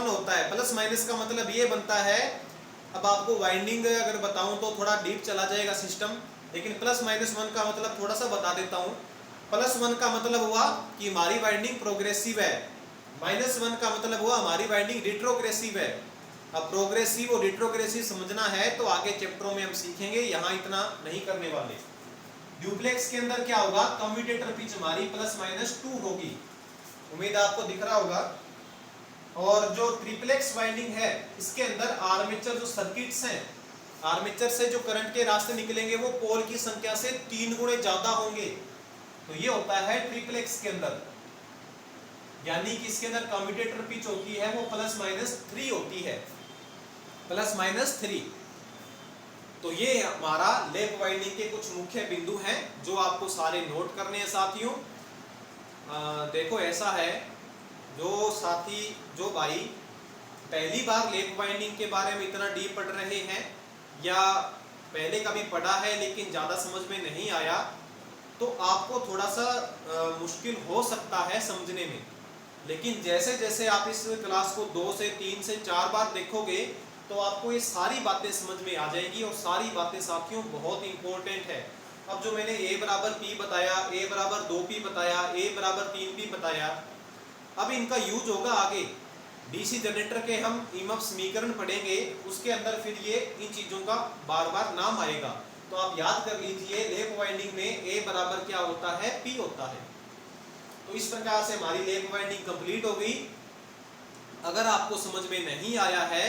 होता है। प्लस माइनस का मतलब ये बनता है, अब आपको वाइंडिंग अगर बताऊं तो थोड़ा डीप चला जाएगा सिस्टम, लेकिन प्लस माइनस 1 का मतलब थोड़ा सा बता देता हूं। प्लस 1 का मतलब हुआ कि हमारी वाइंडिंग प्रोग्रेसिव है, माइनस 1 का मतलब हुआ हमारी वाइंडिंग रिट्रोग्रेसिव है। अब प्रोग्रेसिव और रिट्रोग्रेसिव समझना है तो आगे चैप्टरों में हम सीखेंगे, यहाँ इतना नहीं करने वाले। ड्यूप्लेक्स के अंदर क्या होगा, कम्यूटेटर पिच हमारी प्लस माइनस 2 होगी, उम्मीद आपको दिख रहा होगा। और जो ट्रिप्लेक्स वाइंडिंग है इसके अंदर आर्मेचर जो सर्किट्स हैं, आर्मेचर से जो करंट के रास्ते निकलेंगे वो पोल की संख्या से 3 गुणे ज्यादा होंगे। तो ये होता है ट्रिप्लेक्स के अंदर, यानी कि इसके अंदर कम्यूटेटर पिच होती है वो प्लस माइनस 3 होती है, प्लस माइनस 3। तो ये हमारा लैप वाइंडिंग के कुछ मुख्य बिंदु हैं जो आपको सारे नोट करने हैं साथियों। देखो ऐसा है, जो भाई पहली बार लैप वाइंडिंग के बारे में इतना डीप पढ़ रहे हैं या पहले कभी पढ़ा है लेकिन ज़्यादा समझ में नहीं आया, तो आपको थोड़ा सा मुश्किल हो सकता है समझने में। लेकिन जैसे जैसे आप इस क्लास को 2 से 3 से 4 बार देखोगे तो आपको ये सारी बातें समझ में आ जाएगी। और सारी बातें साथियों बहुत इंपॉर्टेंट है। अब जो मैंने A बराबर P बताया, A बराबर 2P बताया, A बराबर 3P बताया, अब इनका यूज होगा आगे डीसी जनरेटर के हम ईएमएफ समीकरण पढ़ेंगे, उसके अंदर फिर ये इन चीजों का बार बार नाम आएगा। तो आप याद कर लीजिए, लैप वाइंडिंग में A बराबर क्या होता है, P होता है। तो इस प्रकार से हमारी लैप वाइंडिंग कंप्लीट हो गई। अगर आपको समझ में नहीं आया है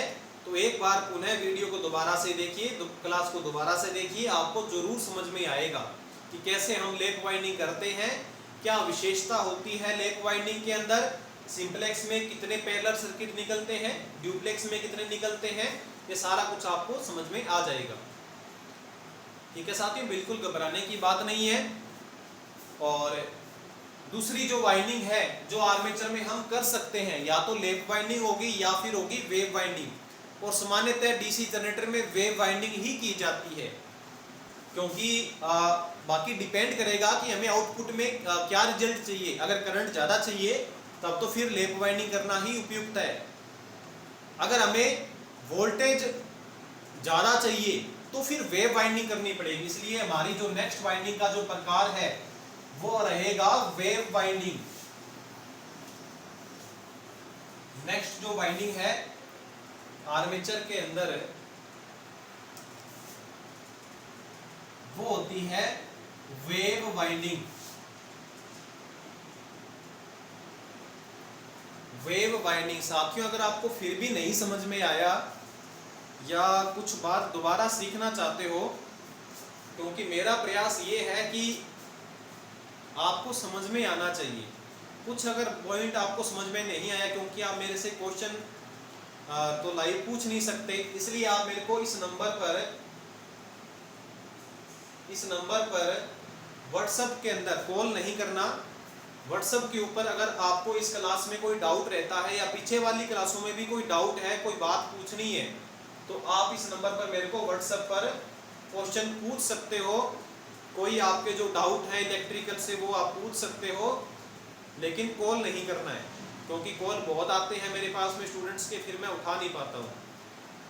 तो एक बार पुनः वीडियो को दोबारा से देखिए, क्लास को दोबारा से देखिए, आपको जरूर समझ में आएगा कि कैसे हम लैप वाइंडिंग करते हैं, क्या विशेषता होती है लैप वाइंडिंग के अंदर, सिंपलेक्स में कितने पैरेलल सर्किट निकलते हैं, ड्यूप्लेक्स में कितने निकलते हैं, ये सारा कुछ आपको समझ में आ जाएगा। ठीक है साथियों, बिल्कुल घबराने की बात नहीं है। और दूसरी जो वाइंडिंग है जो आर्मेचर में हम कर सकते हैं, या तो लैप वाइंडिंग होगी या फिर होगी वेव वाइंडिंग। और सामान्यतः डीसी जनरेटर में वेव वाइंडिंग ही की जाती है, क्योंकि बाकी डिपेंड करेगा कि हमें आउटपुट में क्या रिजल्ट चाहिए। अगर करंट ज़्यादा चाहिए तब तो फिर लैप वाइंडिंग करना ही उपयुक्त है। अगर हमें वोल्टेज ज़्यादा चाहिए तो फिर वेव वाइंडिंग करनी पड़ेगी। इसलिए हमारी जो नेक्स्ट वाइंडिंग का जो प्रकार है वो रहेगा वेव वाइंडिंग। नेक्स्ट जो वाइंडिंग है आर्मेचर के अंदर वो होती है वेव वाइंडिंग। Wave winding. साथियों अगर आपको फिर भी नहीं समझ में आया या कुछ बात दोबारा सीखना चाहते हो, क्योंकि मेरा प्रयास ये है कि आपको समझ में आना चाहिए। कुछ अगर पॉइंट आपको समझ में नहीं आया, क्योंकि आप मेरे से क्वेश्चन तो लाइव पूछ नहीं सकते, इसलिए आप मेरे को इस नंबर पर व्हाट्सएप के अंदर कॉल नहीं करना। व्हाट्सएप के ऊपर अगर आपको इस क्लास में कोई डाउट रहता है या पीछे वाली क्लासों में भी कोई डाउट है, कोई बात पूछनी है, तो आप इस नंबर पर मेरे को व्हाट्सएप पर क्वेश्चन पूछ सकते हो। कोई आपके जो डाउट है इलेक्ट्रिकल से वो आप पूछ सकते हो, लेकिन कॉल नहीं करना है, क्योंकि कॉल बहुत आते हैं मेरे पास में स्टूडेंट्स के, फिर मैं उठा नहीं पाता हूँ।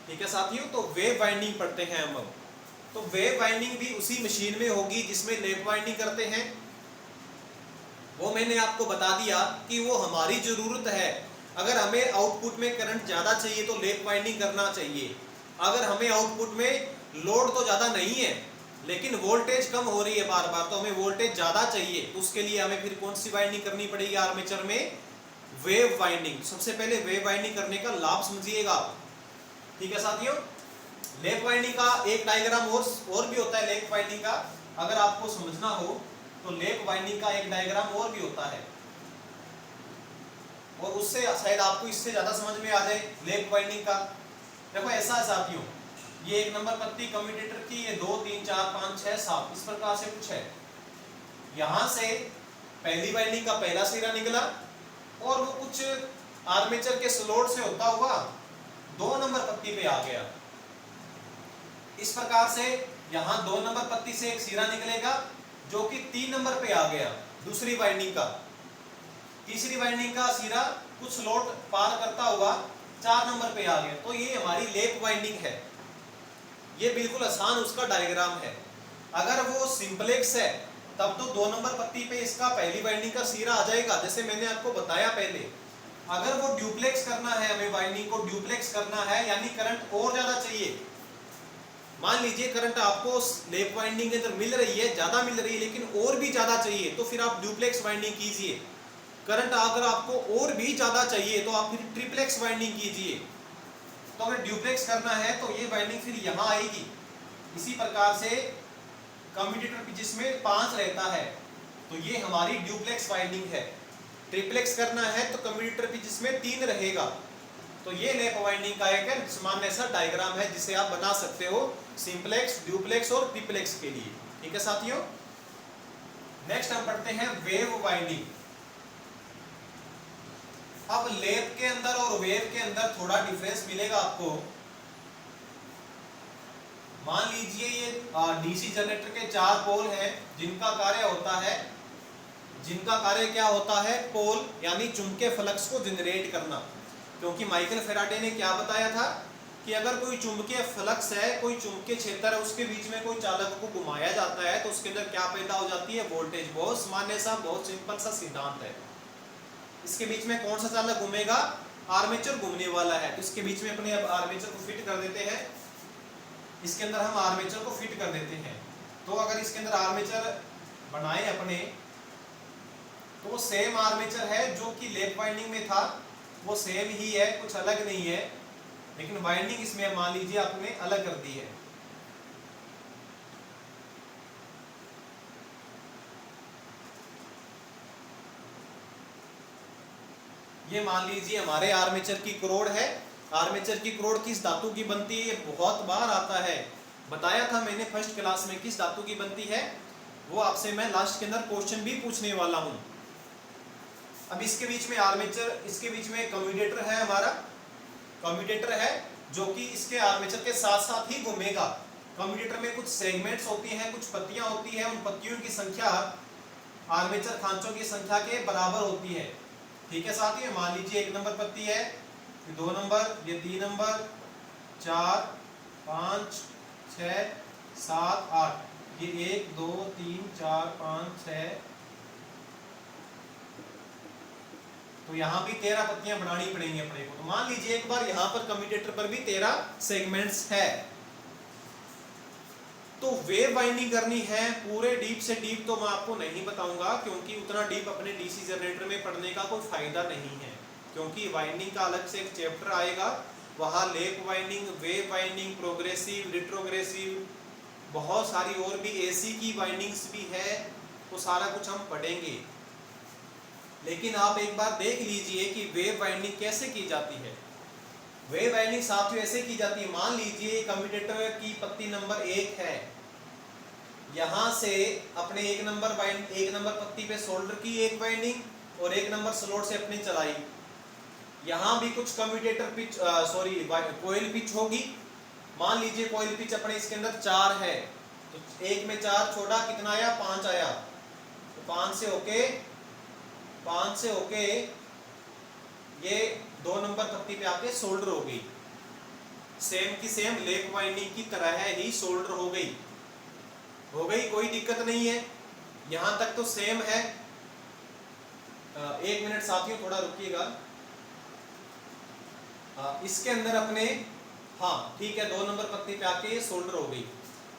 ठीक है साथियों, तो वेव वाइंडिंग पढ़ते हैं हम अब। तो वेव वाइंडिंग भी उसी मशीन में होगी जिसमें लैप वाइंडिंग करते हैं। वो मैंने आपको बता दिया कि वो हमारी ज़रूरत है। अगर हमें आउटपुट में करंट ज़्यादा चाहिए तो लैप वाइंडिंग करना चाहिए। अगर हमें आउटपुट में लोड तो ज़्यादा नहीं है लेकिन वोल्टेज कम हो रही है बार बार, तो हमें वोल्टेज ज़्यादा चाहिए, तो उसके लिए हमें फिर कौन सी वाइंडिंग करनी पड़ेगी आर्मेचर में? Wave winding. सबसे पहले वेव वाइंडिंग करने का लाभ समझिएगा। ठीक है साथियों, लैप वाइंडिंग का एक डायग्राम और भी होता है। लैप वाइंडिंग का अगर आपको समझना हो तो लैप वाइंडिंग का एक डायग्राम और भी होता है, और उससे शायद आपको इससे ज्यादा समझ में आ जाए लैप वाइंडिंग का। देखो ऐसा है साथियों, ये एक नंबर पत्ती कम्यूटेटर की, ये 2 3 4 5 6 7 इस प्रकार से कुछ है। यहां से पहली वाइंडिंग का पहला सिरा निकला और वो कुछ आर्मेचर के स्लॉट से होता हुआ 2 नंबर पत्ती पे आ गया। इस प्रकार से यहां 2 नंबर पत्ती से एक सिरा निकलेगा जो कि 3 नंबर पे आ गया दूसरी वाइंडिंग का। तीसरी वाइंडिंग का सिरा कुछ स्लॉट पार करता हुआ 4 नंबर पे आ गया। तो ये हमारी लैप वाइंडिंग है। ये बिल्कुल आसान उसका डायग्राम है। अगर वो सिंपलेक्स है तब तो 2 नंबर पत्ती पे इसका पहली वाइंडिंग का सिरा आ जाएगा, जैसे मैंने आपको बताया पहले। अगर वो ड्यूप्लेक्स करना है, हमें वाइंडिंग को ड्यूप्लेक्स करना है, यानी करंट और ज्यादा चाहिए। मान लीजिए करंट आपको लैप वाइंडिंग के अंदर मिल रही है, ज्यादा मिल रही है, लेकिन और भी ज्यादा चाहिए, तो फिर आप ड्यूप्लेक्स वाइंडिंग कीजिए। करंट अगर आपको और भी ज्यादा चाहिए तो आप फिर ट्रिप्लेक्स वाइंडिंग कीजिए। तो अगर ड्यूप्लेक्स करना है तो ये वाइंडिंग फिर यहाँ आएगी। इसी प्रकार से कम्यूटेटर भी जिसमें 5 रहता है तो ये हमारी ड्यूप्लेक्स वाइंडिंग है। ट्रिप्लेक्स करना है तो कम्यूटेटर भी जिसमें 3 रहेगा। तो ये लैप वाइंडिंग का एक सामान्य सा डायग्राम है जिसे आप बना सकते हो सिंपलेक्स, ड्यूप्लेक्स और ट्रिप्लेक्स के लिए। ठीक है साथियों, नेक्स्ट हम पढ़ते हैं वेव वाइंडिंग। अब लैप के अंदर और वेव के अंदर थोड़ा डिफरेंस मिलेगा आपको। मान लीजिए ये डीसी जनरेटर के 4 पोल हैं जिनका कार्य क्या होता है? पोल यानी चुंबकीय फ्लक्स को जनरेट करना। क्योंकि माइकल फैराडे ने क्या बताया था कि अगर कोई चुंबकीय फ्लक्स है, कोई चुंबकीय क्षेत्र है, उसके बीच में कोई चालक को घुमाया जाता है तो उसके अंदर क्या पैदा हो जाती है? वोल्टेज। बहुत सामान्य सा, बहुत सिंपल सा सिद्धांत है। इसके बीच में कौन सा चालक घूमेगा? आर्मेचर घूमने वाला है, तो इसके बीच में अपने अब आर्मेचर को फिट कर देते हैं। इसके अंदर हम आर्मेचर को फिट कर देते हैं। तो अगर इसके अंदर आर्मेचर बनाए अपने, तो वो सेम आर्मेचर है जो कि लैप वाइंडिंग में था, वो सेम ही है, कुछ अलग नहीं है, लेकिन वाइंडिंग इसमें मान लीजिए आपने अलग कर दी है। ये मान लीजिए हमारे आर्मेचर की करोड़ है। आर्मेचर की करोड़ किस धातु की बनती है? ये बहुत बार आता है, बताया था मैंने फर्स्ट क्लास में किस धातु की बनती है। वो आपसे मैं लास्ट के अंदर क्वेश्चन भी पूछने वाला हूं। अब इसके बीच में आर्मेचर, इसके बीच में कम्यूटेटर है, हमारा कम्यूटेटर है जो कि इसके आर्मेचर के साथ साथ ही घूमेगा। कम्यूटेटर में कुछ सेगमेंट्स होती हैं, कुछ पत्तियां होती हैं, उन पत्तियों की संख्या आर्मेचर खांचों की संख्या के बराबर होती है। ठीक है साथियों, मान लीजिए 1 नंबर पत्ती है, 2 नंबर, ये 3 नंबर, 4 5 6 7 8, ये 1 2 3 4 5 6, तो यहाँ भी 13 पत्तियां बनानी पड़ेंगी अपने को। तो मान लीजिए एक बार यहाँ पर कम्यूटेटर पर भी 13 सेगमेंट्स है। तो वेव वाइंडिंग करनी है पूरे डीप से डीप तो मैं आपको नहीं बताऊंगा, क्योंकि उतना डीप अपने डीसी जनरेटर में पढ़ने का कोई फायदा नहीं है। क्योंकि वाइंडिंग का अलग से एक चैप्टर आएगा, वहाँ lap winding, wave winding, progressive, retrogressive, बहुत सारी और भी एसी की वाइंडिंग्स भी है, वो सारा कुछ हम पढ़ेंगे। लेकिन आप एक बार देख लीजिए कि वेव वाइंडिंग कैसे की जाती है। वेव वाइंडिंग साथियों ऐसे की जाती है, मान लीजिए कम्यूटेटर की पत्ती नंबर 1 है, यहाँ से अपने एक नंबर पत्ती पे सोल्डर की एक वाइंडिंग और 1 नंबर स्लॉट से अपनी चलाई। यहाँ भी कुछ कम्यूटेटर पिच कोयल पिच होगी। मान लीजिए कोयल पिच अपने इसके अंदर 4 है, तो 1 में 4 छोड़ा, कितना आया, 5 आया। तो 5 से होके ये 2 नंबर पत्ती पे आके सोल्डर हो गई। सेम की सेम लैप वाइंडिंग की तरह है ही सोल्डर हो गई, कोई दिक्कत नहीं है, यहां तक तो सेम है। 1 मिनट साथियों, थोड़ा रुकिएगा। इसके अंदर अपने, हाँ ठीक है, 2 नंबर पत्ती पे आके सोल्डर हो गई,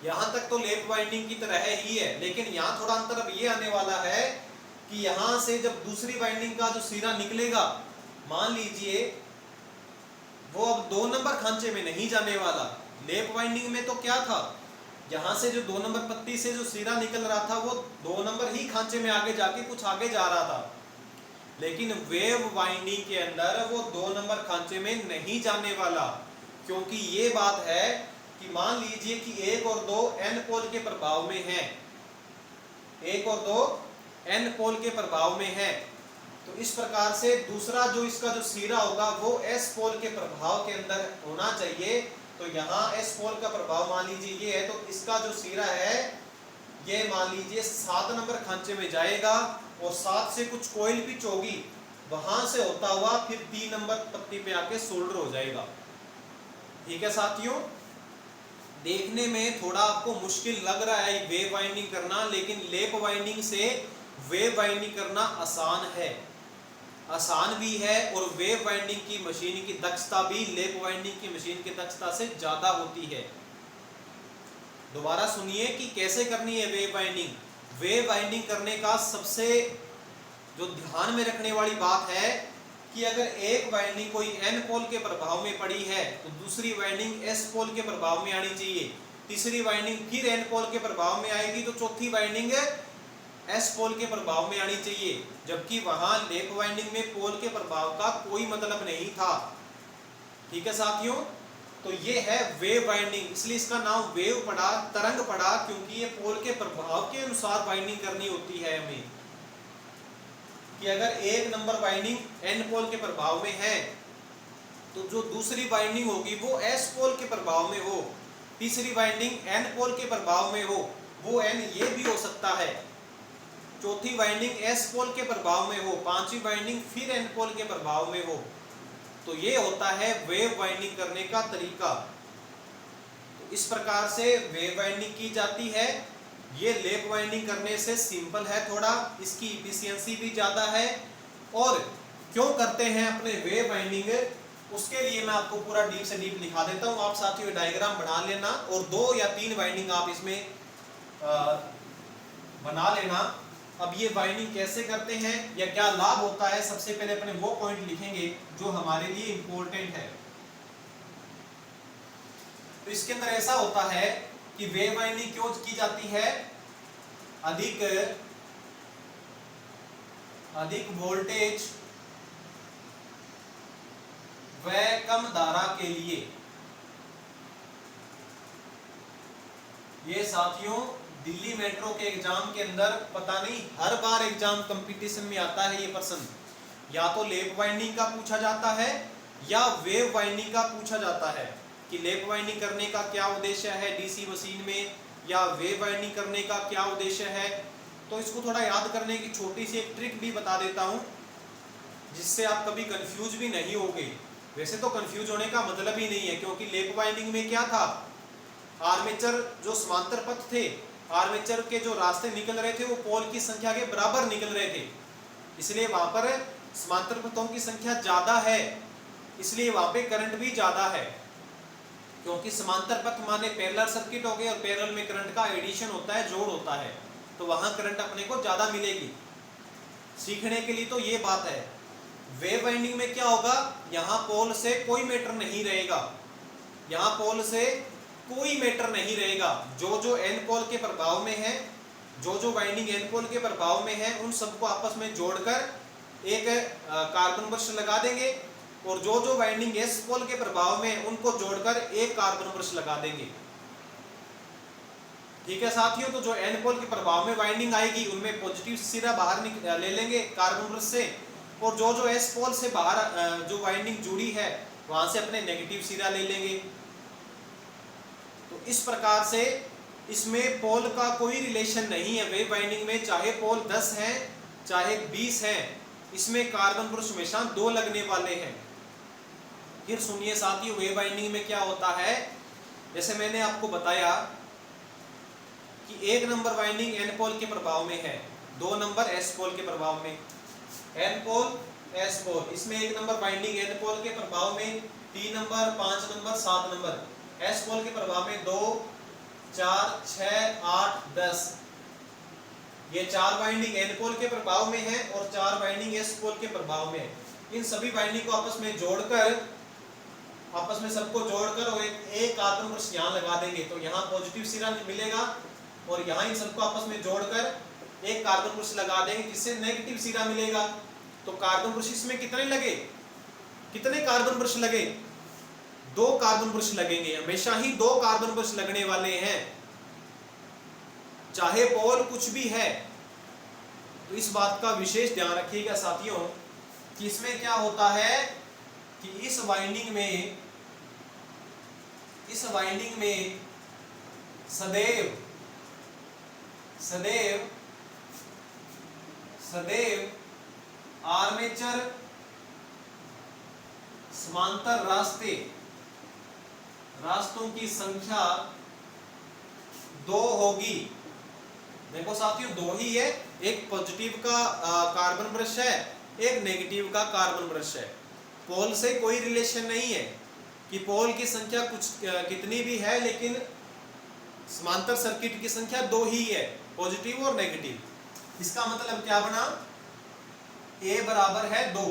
यहां तक तो लैप वाइंडिंग की तरह ही है। लेकिन यहाँ थोड़ा अंतर अब ये आने वाला है कि यहां से जब दूसरी वाइंडिंग का जो सिरा निकलेगा, मान लीजिए वो अब 2 नंबर खांचे में नहीं जाने वाला। लैप वाइंडिंग में तो क्या था, यहां से जो 2 नंबर पत्ती से जो सिरा निकल रहा था वो 2 नंबर ही खांचे में आगे जाके कुछ आगे जा रहा था। लेकिन वेव वाइंडिंग के अंदर वो 2 नंबर खांचे में नहीं जाने वाला, क्योंकि ये बात है कि मान लीजिए कि 1 और 2 एन पोल के प्रभाव में है, 1 और 2 एन पोल के प्रभाव में है, तो इस प्रकार से दूसरा जो इसका जो सिरा होगा वो एस पोल के प्रभाव के अंदर होना चाहिए। तो यहाँ एस पोल का प्रभाव मान लीजिए ये है, तो इसका जो सिरा है ये मान लीजिए 7 नंबर खांचे में जाएगा और 7 से कुछ कोयल पिच होगी, वहां से होता हुआ फिर 3 नंबर पत्ती पे आके सोल्डर हो जाएगा। ठीक है साथियों, देखने में थोड़ा आपको मुश्किल लग रहा है वेव वाइंडिंग करना, लेकिन लैप वाइंडिंग से वेव वाइंडिंग करना आसान है, आसान भी है। और वेव वाइंडिंग की मशीन की दक्षता भी लैप वाइंडिंग की मशीन की दक्षता से ज्यादा होती है। दोबारा सुनिए कि कैसे करनी है वेव वाइंडिंग। वेव वाइंडिंग करने का सबसे जो ध्यान में रखने वाली बात है कि अगर एक वाइंडिंग कोई एन पोल के प्रभाव में पड़ी है तो दूसरी वाइंडिंग एस पोल के प्रभाव में आनी चाहिए, तीसरी वाइंडिंग फिर एन पोल के प्रभाव में आएगी तो चौथी वाइंडिंग एस पोल के प्रभाव में आनी चाहिए। जबकि वहां लैप वाइंडिंग में पोल के प्रभाव का कोई मतलब नहीं था। ठीक है साथियों, तो ये है वेव वाइंडिंग, इसलिए इसका नाम वेव पड़ा, तरंग पड़ा, क्योंकि ये पोल के प्रभाव के अनुसार वाइंडिंग करनी होती है हमें। कि अगर एक नंबर वाइंडिंग एन पोल के प्रभाव में है तो जो दूसरी वाइंडिंग होगी वो एस पोल के प्रभाव में हो, तीसरी वाइंडिंग एन पोल के प्रभाव में हो, वो एन ये भी हो सकता है, चौथी वाइंडिंग एस पोल के प्रभाव में हो, पांचवी वाइंडिंग फिर एन पोल के प्रभाव में हो। तो ये होता है वेव वाइंडिंग करने का तरीका। तो इस प्रकार से वेव वाइंडिंग की जाती है। ये लैप वाइंडिंग करने से सिंपल है थोड़ा, इसकी इफिशियंसी भी ज़्यादा है। और क्यों करते हैं अपने वेव वाइंडिंग, उसके लिए मैं आपको पूरा डीप से डीप लिखा देता हूँ। आप साथियों डायग्राम बना लेना और 2 या 3 वाइंडिंग आप इसमें बना लेना। अब ये वाइंडिंग कैसे करते हैं या क्या लाभ होता है, सबसे पहले अपने वो पॉइंट लिखेंगे जो हमारे लिए इंपॉर्टेंट है। तो इसके अंदर ऐसा होता है कि वेव वाइंडिंग क्यों की जाती है, अधिक वोल्टेज व कम धारा के लिए। ये साथियों दिल्ली मेट्रो के एग्जाम के अंदर पता नहीं हर बार एग्जाम कंपटीशन में आता है ये प्रश्न, या तो लैप वाइंडिंग का पूछा जाता है या वेव वाइंडिंग का पूछा जाता है कि लैप वाइंडिंग करने का क्या उद्देश्य है डीसी मशीन में, या वेव वाइंडिंग करने का क्या उद्देश्य है। तो इसको थोड़ा याद करने की छोटी सी एक ट्रिक भी बता देता हूं, जिससे आप कभी कंफ्यूज भी नहीं होगे। वैसे तो कंफ्यूज होने का मतलब ही नहीं है, क्योंकि लैप वाइंडिंग में क्या था, आर्मेचर जो समांतर पथ थे, आर्मेचर के जो रास्ते निकल रहे थे वो पोल की संख्या के बराबर निकल रहे थे, इसलिए वहां पर समांतर पथों की संख्या ज्यादा है, इसलिए वहां पे करंट भी ज्यादा है। क्योंकि समांतर पथ माने पैरेलल सर्किट हो गए और पैरेलल में करंट का एडिशन होता है, जोड़ होता है, तो वहां करंट अपने को ज्यादा मिलेगी। सीखने के लिए तो ये बात है। वेव वाइंडिंग में क्या होगा, यहाँ पोल से कोई मैटर नहीं रहेगा, यहाँ पोल से कोई मैटर नहीं रहेगा। जो जो एन पोल के प्रभाव में है, जो जो वाइंडिंग एन पोल के प्रभाव में है, उन सबको आपस में जोड़कर एक कार्बन ब्रश लगा देंगे, और जो जो वाइंडिंग एस पोल के प्रभाव में उनको जोड़कर एक कार्बन ब्रश लगा देंगे। ठीक है साथियों, तो जो एन पोल के प्रभाव में वाइंडिंग आएगी उनमें पॉजिटिव सिरा बाहर ले लेंगे कार्बन ब्रश से, और जो जो एस पोल से बाहर जो वाइंडिंग जुड़ी है वहां से अपने नेगेटिव सिरा ले लेंगे। तो इस प्रकार से इसमें पोल का कोई रिलेशन नहीं है वेव वाइंडिंग में, चाहे पोल 10 हैं चाहे 20 हैं, इसमें कार्बन ब्रश हमेशा 2 लगने वाले हैं। फिर सुनिए साथियों, वेव वाइंडिंग में क्या होता है, जैसे मैंने आपको बताया कि 1 नंबर वाइंडिंग एन पोल के प्रभाव में है, 2 नंबर एस पोल के प्रभाव में, एन पोल एस पोल, इसमें 1 नंबर वाइंडिंग एन पोल के प्रभाव में, 3 number 5 number 7 number S pole के प्रभाव में 2 4 6 8 10, ये 4 वाइंडिंग एन पोल के प्रभाव में है और 4 वाइंडिंग एस पोल के प्रभाव में है। इन सभी वाइंडिंग को आपस में जोड़कर, आपस में सबको जोड़कर और एक कार्बन ब्रश यहाँ लगा देंगे, तो यहाँ पॉजिटिव सिरा मिलेगा, और यहाँ इन सबको आपस में जोड़कर एक कार्बन ब्रश लगा देंगे जिससे नेगेटिव सिरा मिलेगा। तो कार्बन ब्रश इसमें कितने लगे, कितने कार्बन ब्रश लगे, 2 कार्बन ब्रश लगेंगे, हमेशा ही 2 कार्बन ब्रश लगने वाले हैं, चाहे पोल कुछ भी है। तो इस बात का विशेष ध्यान रखिएगा साथियों कि इसमें क्या होता है कि इस वाइंडिंग में सदैव सदैव सदैव आर्मेचर समांतर रास्तों की संख्या 2 होगी। देखो साथियों, 2 ही है, एक पॉजिटिव का कार्बन ब्रश है, एक नेगेटिव का कार्बन ब्रश है। पोल से कोई रिलेशन नहीं है कि पोल की संख्या कुछ कितनी भी है, लेकिन समांतर सर्किट की संख्या 2 ही है, पॉजिटिव और नेगेटिव। इसका मतलब क्या बना, A बराबर है 2।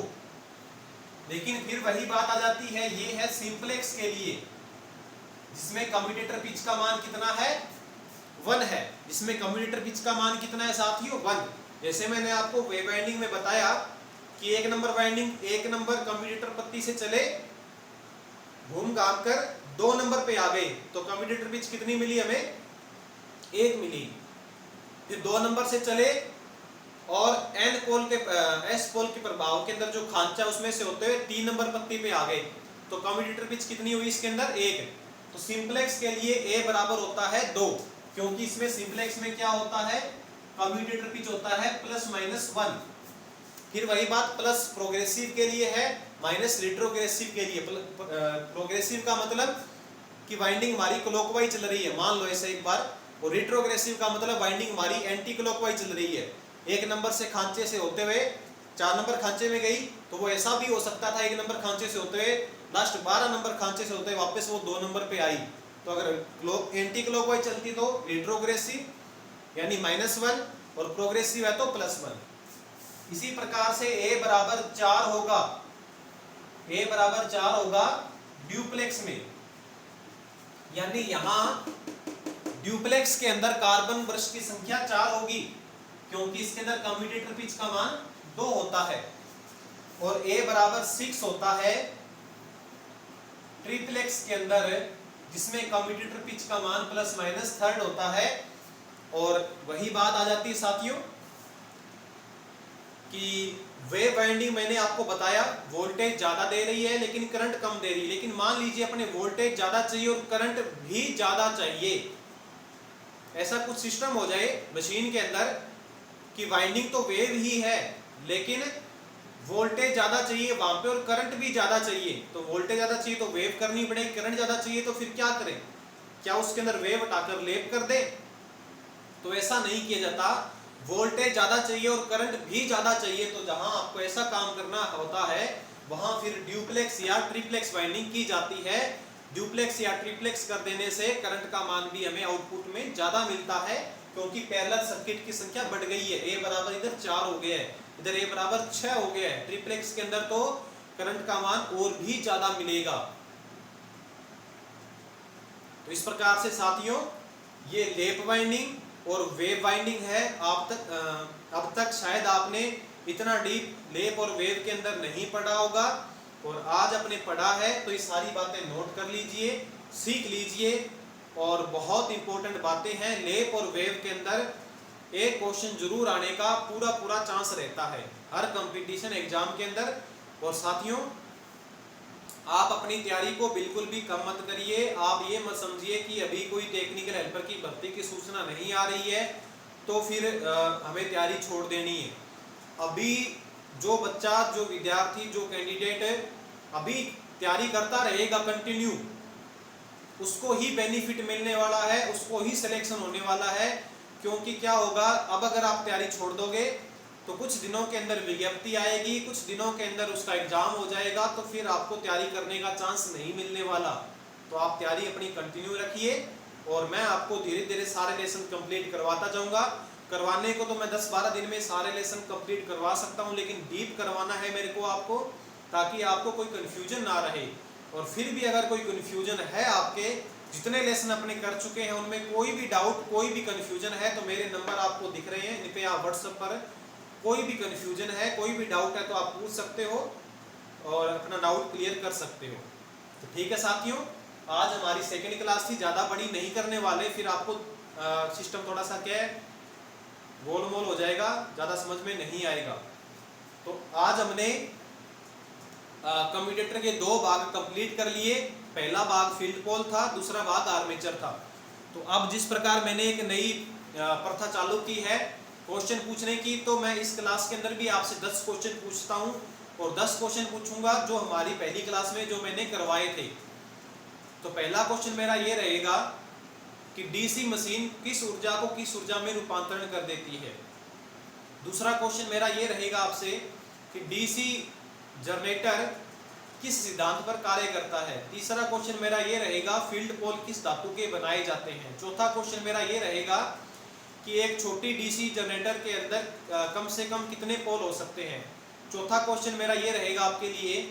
लेकिन फिर वही बात आ जाती है, ये है सिंपलेक्स के लिए, जिसमें कम्यूटेटर पिच का मान कितना है, 1 है, जिसमें कम्यूटेटर पिच का मान कितना है साथियों, 1। जैसे मैंने आपको वेव वाइंडिंग में बताया कि 1 नंबर वाइंडिंग 1 नंबर कम्यूटेटर पत्ती से चले, घूम घाम कर 2 नंबर पे आ गए, तो कम्यूटेटर पिच कितनी मिली हमें, 1 मिली। फिर 2 नंबर से चले और एन पोल के एस पोल के प्रभाव के अंदर जो खांचा उसमें से होते हुए 3 नंबर पत्ती पे आ गए, तो कम्यूटेटर पिच कितनी हुई इसके अंदर, 1। तो सिंपलेक्स के लिए A बराबर होता है 2, क्योंकि इसमें सिंपलेक्स में क्या होता है, कम्यूटेटर पिच होता है +-1। फिर वही बात प्लस प्रोग्रेसिव के लिए है, माइनस रिट्रोग्रेसिव के लिए। प्रोग्रेसिव का मतलब कि वाइंडिंग हमारी क्लॉकवाइज चल रही है, मान लो ऐसे एक बार, और रिट्रोग्रेसिव का मतलब वाइंडिंग हमारी एंटी क्लॉकवाइज चल रही है। 1 नंबर से खांचे से होते हुए 4 नंबर खांचे में गई, तो वो ऐसा भी हो सकता था 1 नंबर खांचे से होते हुए लास्ट 12 नंबर खांचे से होते हुए वापस वो 2 नंबर पे आई। तो अगर एंटी क्लॉकवाइज चलती तो रिट्रोग्रेसिव यानी -1, और प्रोग्रेसिव है तो +1। इसी प्रकार से A बराबर 4 होगा, A बराबर 4 होगा ड्यूप्लेक्स में, यानी यहां ड्यूप्लेक्स के अंदर कार्बन ब्रश की संख्या 4 होगी, क्योंकि इसके अंदर कम्यूटेटर पिच का मान 2 होता है। और A बराबर 6 होता है ट्रिप्लेक्स के अंदर, जिसमें कम्यूटेटर पिच का मान +-3 होता है। और वही बात आ जाती है साथियों कि वेव वाइंडिंग मैंने आपको बताया वोल्टेज ज्यादा दे रही है लेकिन करंट कम दे रही है, लेकिन मान लीजिए अपने वोल्टेज ज्यादा चाहिए और करंट भी ज्यादा चाहिए, ऐसा कुछ सिस्टम हो जाए मशीन के अंदर कि वाइंडिंग तो वेव ही है लेकिन वोल्टेज ज्यादा चाहिए वहां पे और करंट भी ज्यादा चाहिए। तो वोल्टेज ज्यादा चाहिए तो वेव करनी पड़ेगी, करंट ज्यादा चाहिए तो फिर क्या करें, क्या उसके अंदर वेव हटाकर लेप कर दे, तो ऐसा नहीं किया जाता। वोल्टेज ज्यादा चाहिए और करंट भी ज्यादा चाहिए, तो जहां आपको ऐसा काम करना होता है वहां फिर ड्यूप्लेक्स या ट्रिप्लेक्स वाइंडिंग की जाती है। ड्यूप्लेक्स या ट्रिप्लेक्स कर देने से करंट का मान भी हमें आउटपुट में ज्यादा मिलता है, क्योंकि पैरेलल सर्किट की संख्या बढ़ गई है। A बराबर इधर 4 हो गया है, इधर ए बराबर 6 हो गया है, ट्रिप्लेक्स के अंदर तो करंट का मान और भी ज्यादा मिलेगा। तो इस प्रकार से साथियों ये लैप वाइंडिंग और वेव वाइंडिंग है। अब तक शायद आपने इतना डीप लैप और वेव के अंदर नहीं पढ़ा होगा, और आज आपने पढ़ा है तो ये सारी बातें नोट कर लीजिए, सीख लीजिए। और बहुत इंपॉर्टेंट बातें हैं, लैप और वेव के अंदर एक क्वेश्चन जरूर आने का पूरा चांस रहता है हर कंपटीशन एग्जाम के अंदर। और साथियों आप अपनी तैयारी को बिल्कुल भी कम मत करिए। आप ये मत समझिए कि अभी कोई टेक्निकल हेल्पर की भर्ती की सूचना नहीं आ रही है तो फिर हमें तैयारी छोड़ देनी है। अभी जो बच्चा, जो विद्यार्थी, जो कैंडिडेट अभी तैयारी करता रहेगा कंटिन्यू, उसको ही बेनिफिट मिलने वाला है, उसको ही सिलेक्शन होने वाला है। क्योंकि क्या होगा, अब अगर आप तैयारी छोड़ दोगे तो कुछ दिनों के अंदर विज्ञप्ति आएगी, कुछ दिनों के अंदर उसका एग्जाम हो जाएगा, तो फिर आपको तैयारी करने का चांस नहीं मिलने वाला। तो आप तैयारी अपनी कंटिन्यू रखिए और मैं आपको धीरे धीरे सारे लेसन कंप्लीट करवाता जाऊंगा। करवाने को तो मैं 10-12 दिन में सारे लेसन कंप्लीट करवा सकता हूं, लेकिन डीप करवाना है मेरे को आपको, ताकि आपको कोई कंफ्यूजन ना रहे। और फिर भी अगर कोई कंफ्यूजन है, आपके जितने लेसन अपने कर चुके हैं उनमें कोई भी डाउट, कोई भी कंफ्यूजन है, तो मेरे नंबर आपको दिख रहे हैं, इन पे आप व्हाट्सएप पर कोई भी कंफ्यूजन है, कोई भी डाउट है तो आप पूछ सकते हो और अपना डाउट क्लियर कर सकते हो। तो ठीक है साथियों, आज हमारी सेकंड क्लास थी, ज़्यादा बड़ी नहीं करने वाले, फिर आपको सिस्टम थोड़ा सा क्या है गोलमोल हो जाएगा, ज़्यादा समझ में नहीं आएगा। तो आज हमने कम्यूटेटर के 2 भाग कंप्लीट कर लिए। पहला भाग फील्ड पोल था, दूसरा भाग आर्मेचर था। तो अब जिस प्रकार मैंने एक नई प्रथा चालू की है क्वेश्चन पूछने की, तो मैं इस क्लास के अंदर भी आपसे 10 क्वेश्चन पूछता हूं और 10 क्वेश्चन पूछूंगा जो हमारी पहली क्लास में जो मैंने करवाए थे। तो पहला क्वेश्चन मेरा ये रहेगा कि डीसी मशीन किस ऊर्जा को किस ऊर्जा में रूपांतरण कर देती है। दूसरा क्वेश्चन मेरा ये रहेगा आपसे कि डीसी जनरेटर किस सिद्धांत पर कार्य करता है। तीसरा क्वेश्चन मेरा ये रहेगा फील्ड पोल किस धातु के बनाए जाते हैं। चौथा क्वेश्चन मेरा ये रहेगा कि एक छोटी डीसी जनरेटर के अंदर कम से कम कितने पोल हो सकते हैं। चौथा क्वेश्चन मेरा ये रहेगा आपके लिए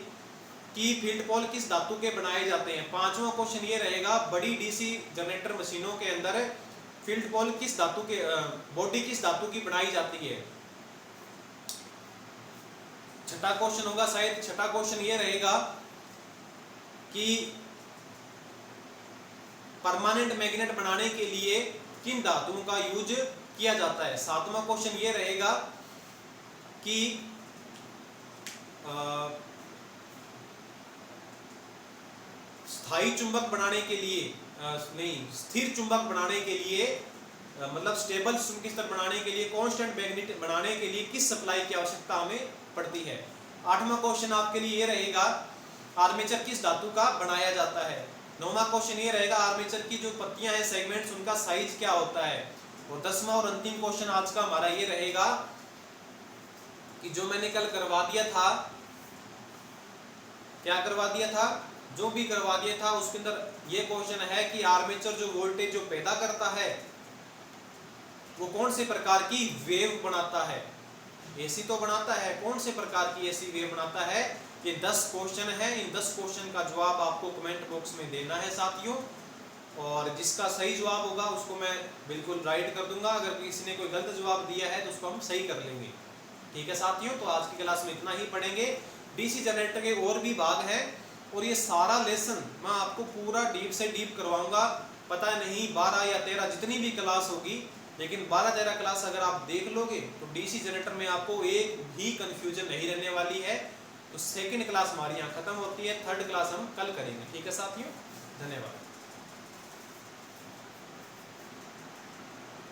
कि फील्ड पोल किस धातु के बनाए जाते हैं। पांचवा क्वेश्चन ये रहेगा बड़ी डीसी जनरेटर मशीनों के अंदर फील्ड पोल किस धातु के बॉडी किस धातु की बनाई जाती है। छठा क्वेश्चन होगा शायद, छठा क्वेश्चन ये रहेगा कि परमानेंट मैग्नेट बनाने के लिए किन धातुओं का यूज किया जाता है। सातवां क्वेश्चन ये रहेगा कि स्थायी चुंबक बनाने के लिए स्थिर चुंबक बनाने के लिए मतलब स्टेबल चुंबकीय बनाने के लिए, कांस्टेंट मैग्नेट बनाने के लिए किस सप्लाई की आवश्यकता हमें पड़ती है। आठवां क्वेश्चन आपके लिए ये रहेगा आर्मेचर किस धातु का बनाया जाता है। नौवां क्वेश्चन ये रहेगा आर्मेचर की जो पत्तियां हैं सेगमेंट्स, उनका साइज क्या होता है। और 10वां और अंतिम क्वेश्चन आज का हमारा ये रहेगा कि जो मैंने कल करवा दिया था, क्या करवा दिया था, जो भी करवा दिया था उसके अंदर ये क्वेश्चन है कि आर्मेचर जो वोल्टेज जो पैदा करता है वो कौन से प्रकार की वेव बनाता है। एसी तो बनाता है, कौन से प्रकार की एसी वेव बनाता है। ये 10 क्वेश्चन है, इन 10 क्वेश्चन का जवाब आपको कमेंट बॉक्स में देना है साथियों, और जिसका सही जवाब होगा उसको मैं बिल्कुल राइट कर दूंगा। अगर किसी ने कोई गलत जवाब दिया है तो उसको हम सही कर लेंगे। ठीक है साथियों, तो आज की क्लास में इतना ही पढ़ेंगे। डीसी जनरेटर के और भी भाग हैं और ये सारा लेसन मैं आपको पूरा डीप से डीप करवाऊंगा। पता नहीं 12 या 13 जितनी भी क्लास होगी, लेकिन 12-13 क्लास अगर आप देख लोगे तो डीसी जनरेटर में आपको एक भी कंफ्यूजन नहीं रहने वाली है। तो सेकंड क्लास हमारी यहाँ खत्म होती है, थर्ड क्लास हम कल करेंगे। ठीक है साथियों, धन्यवाद।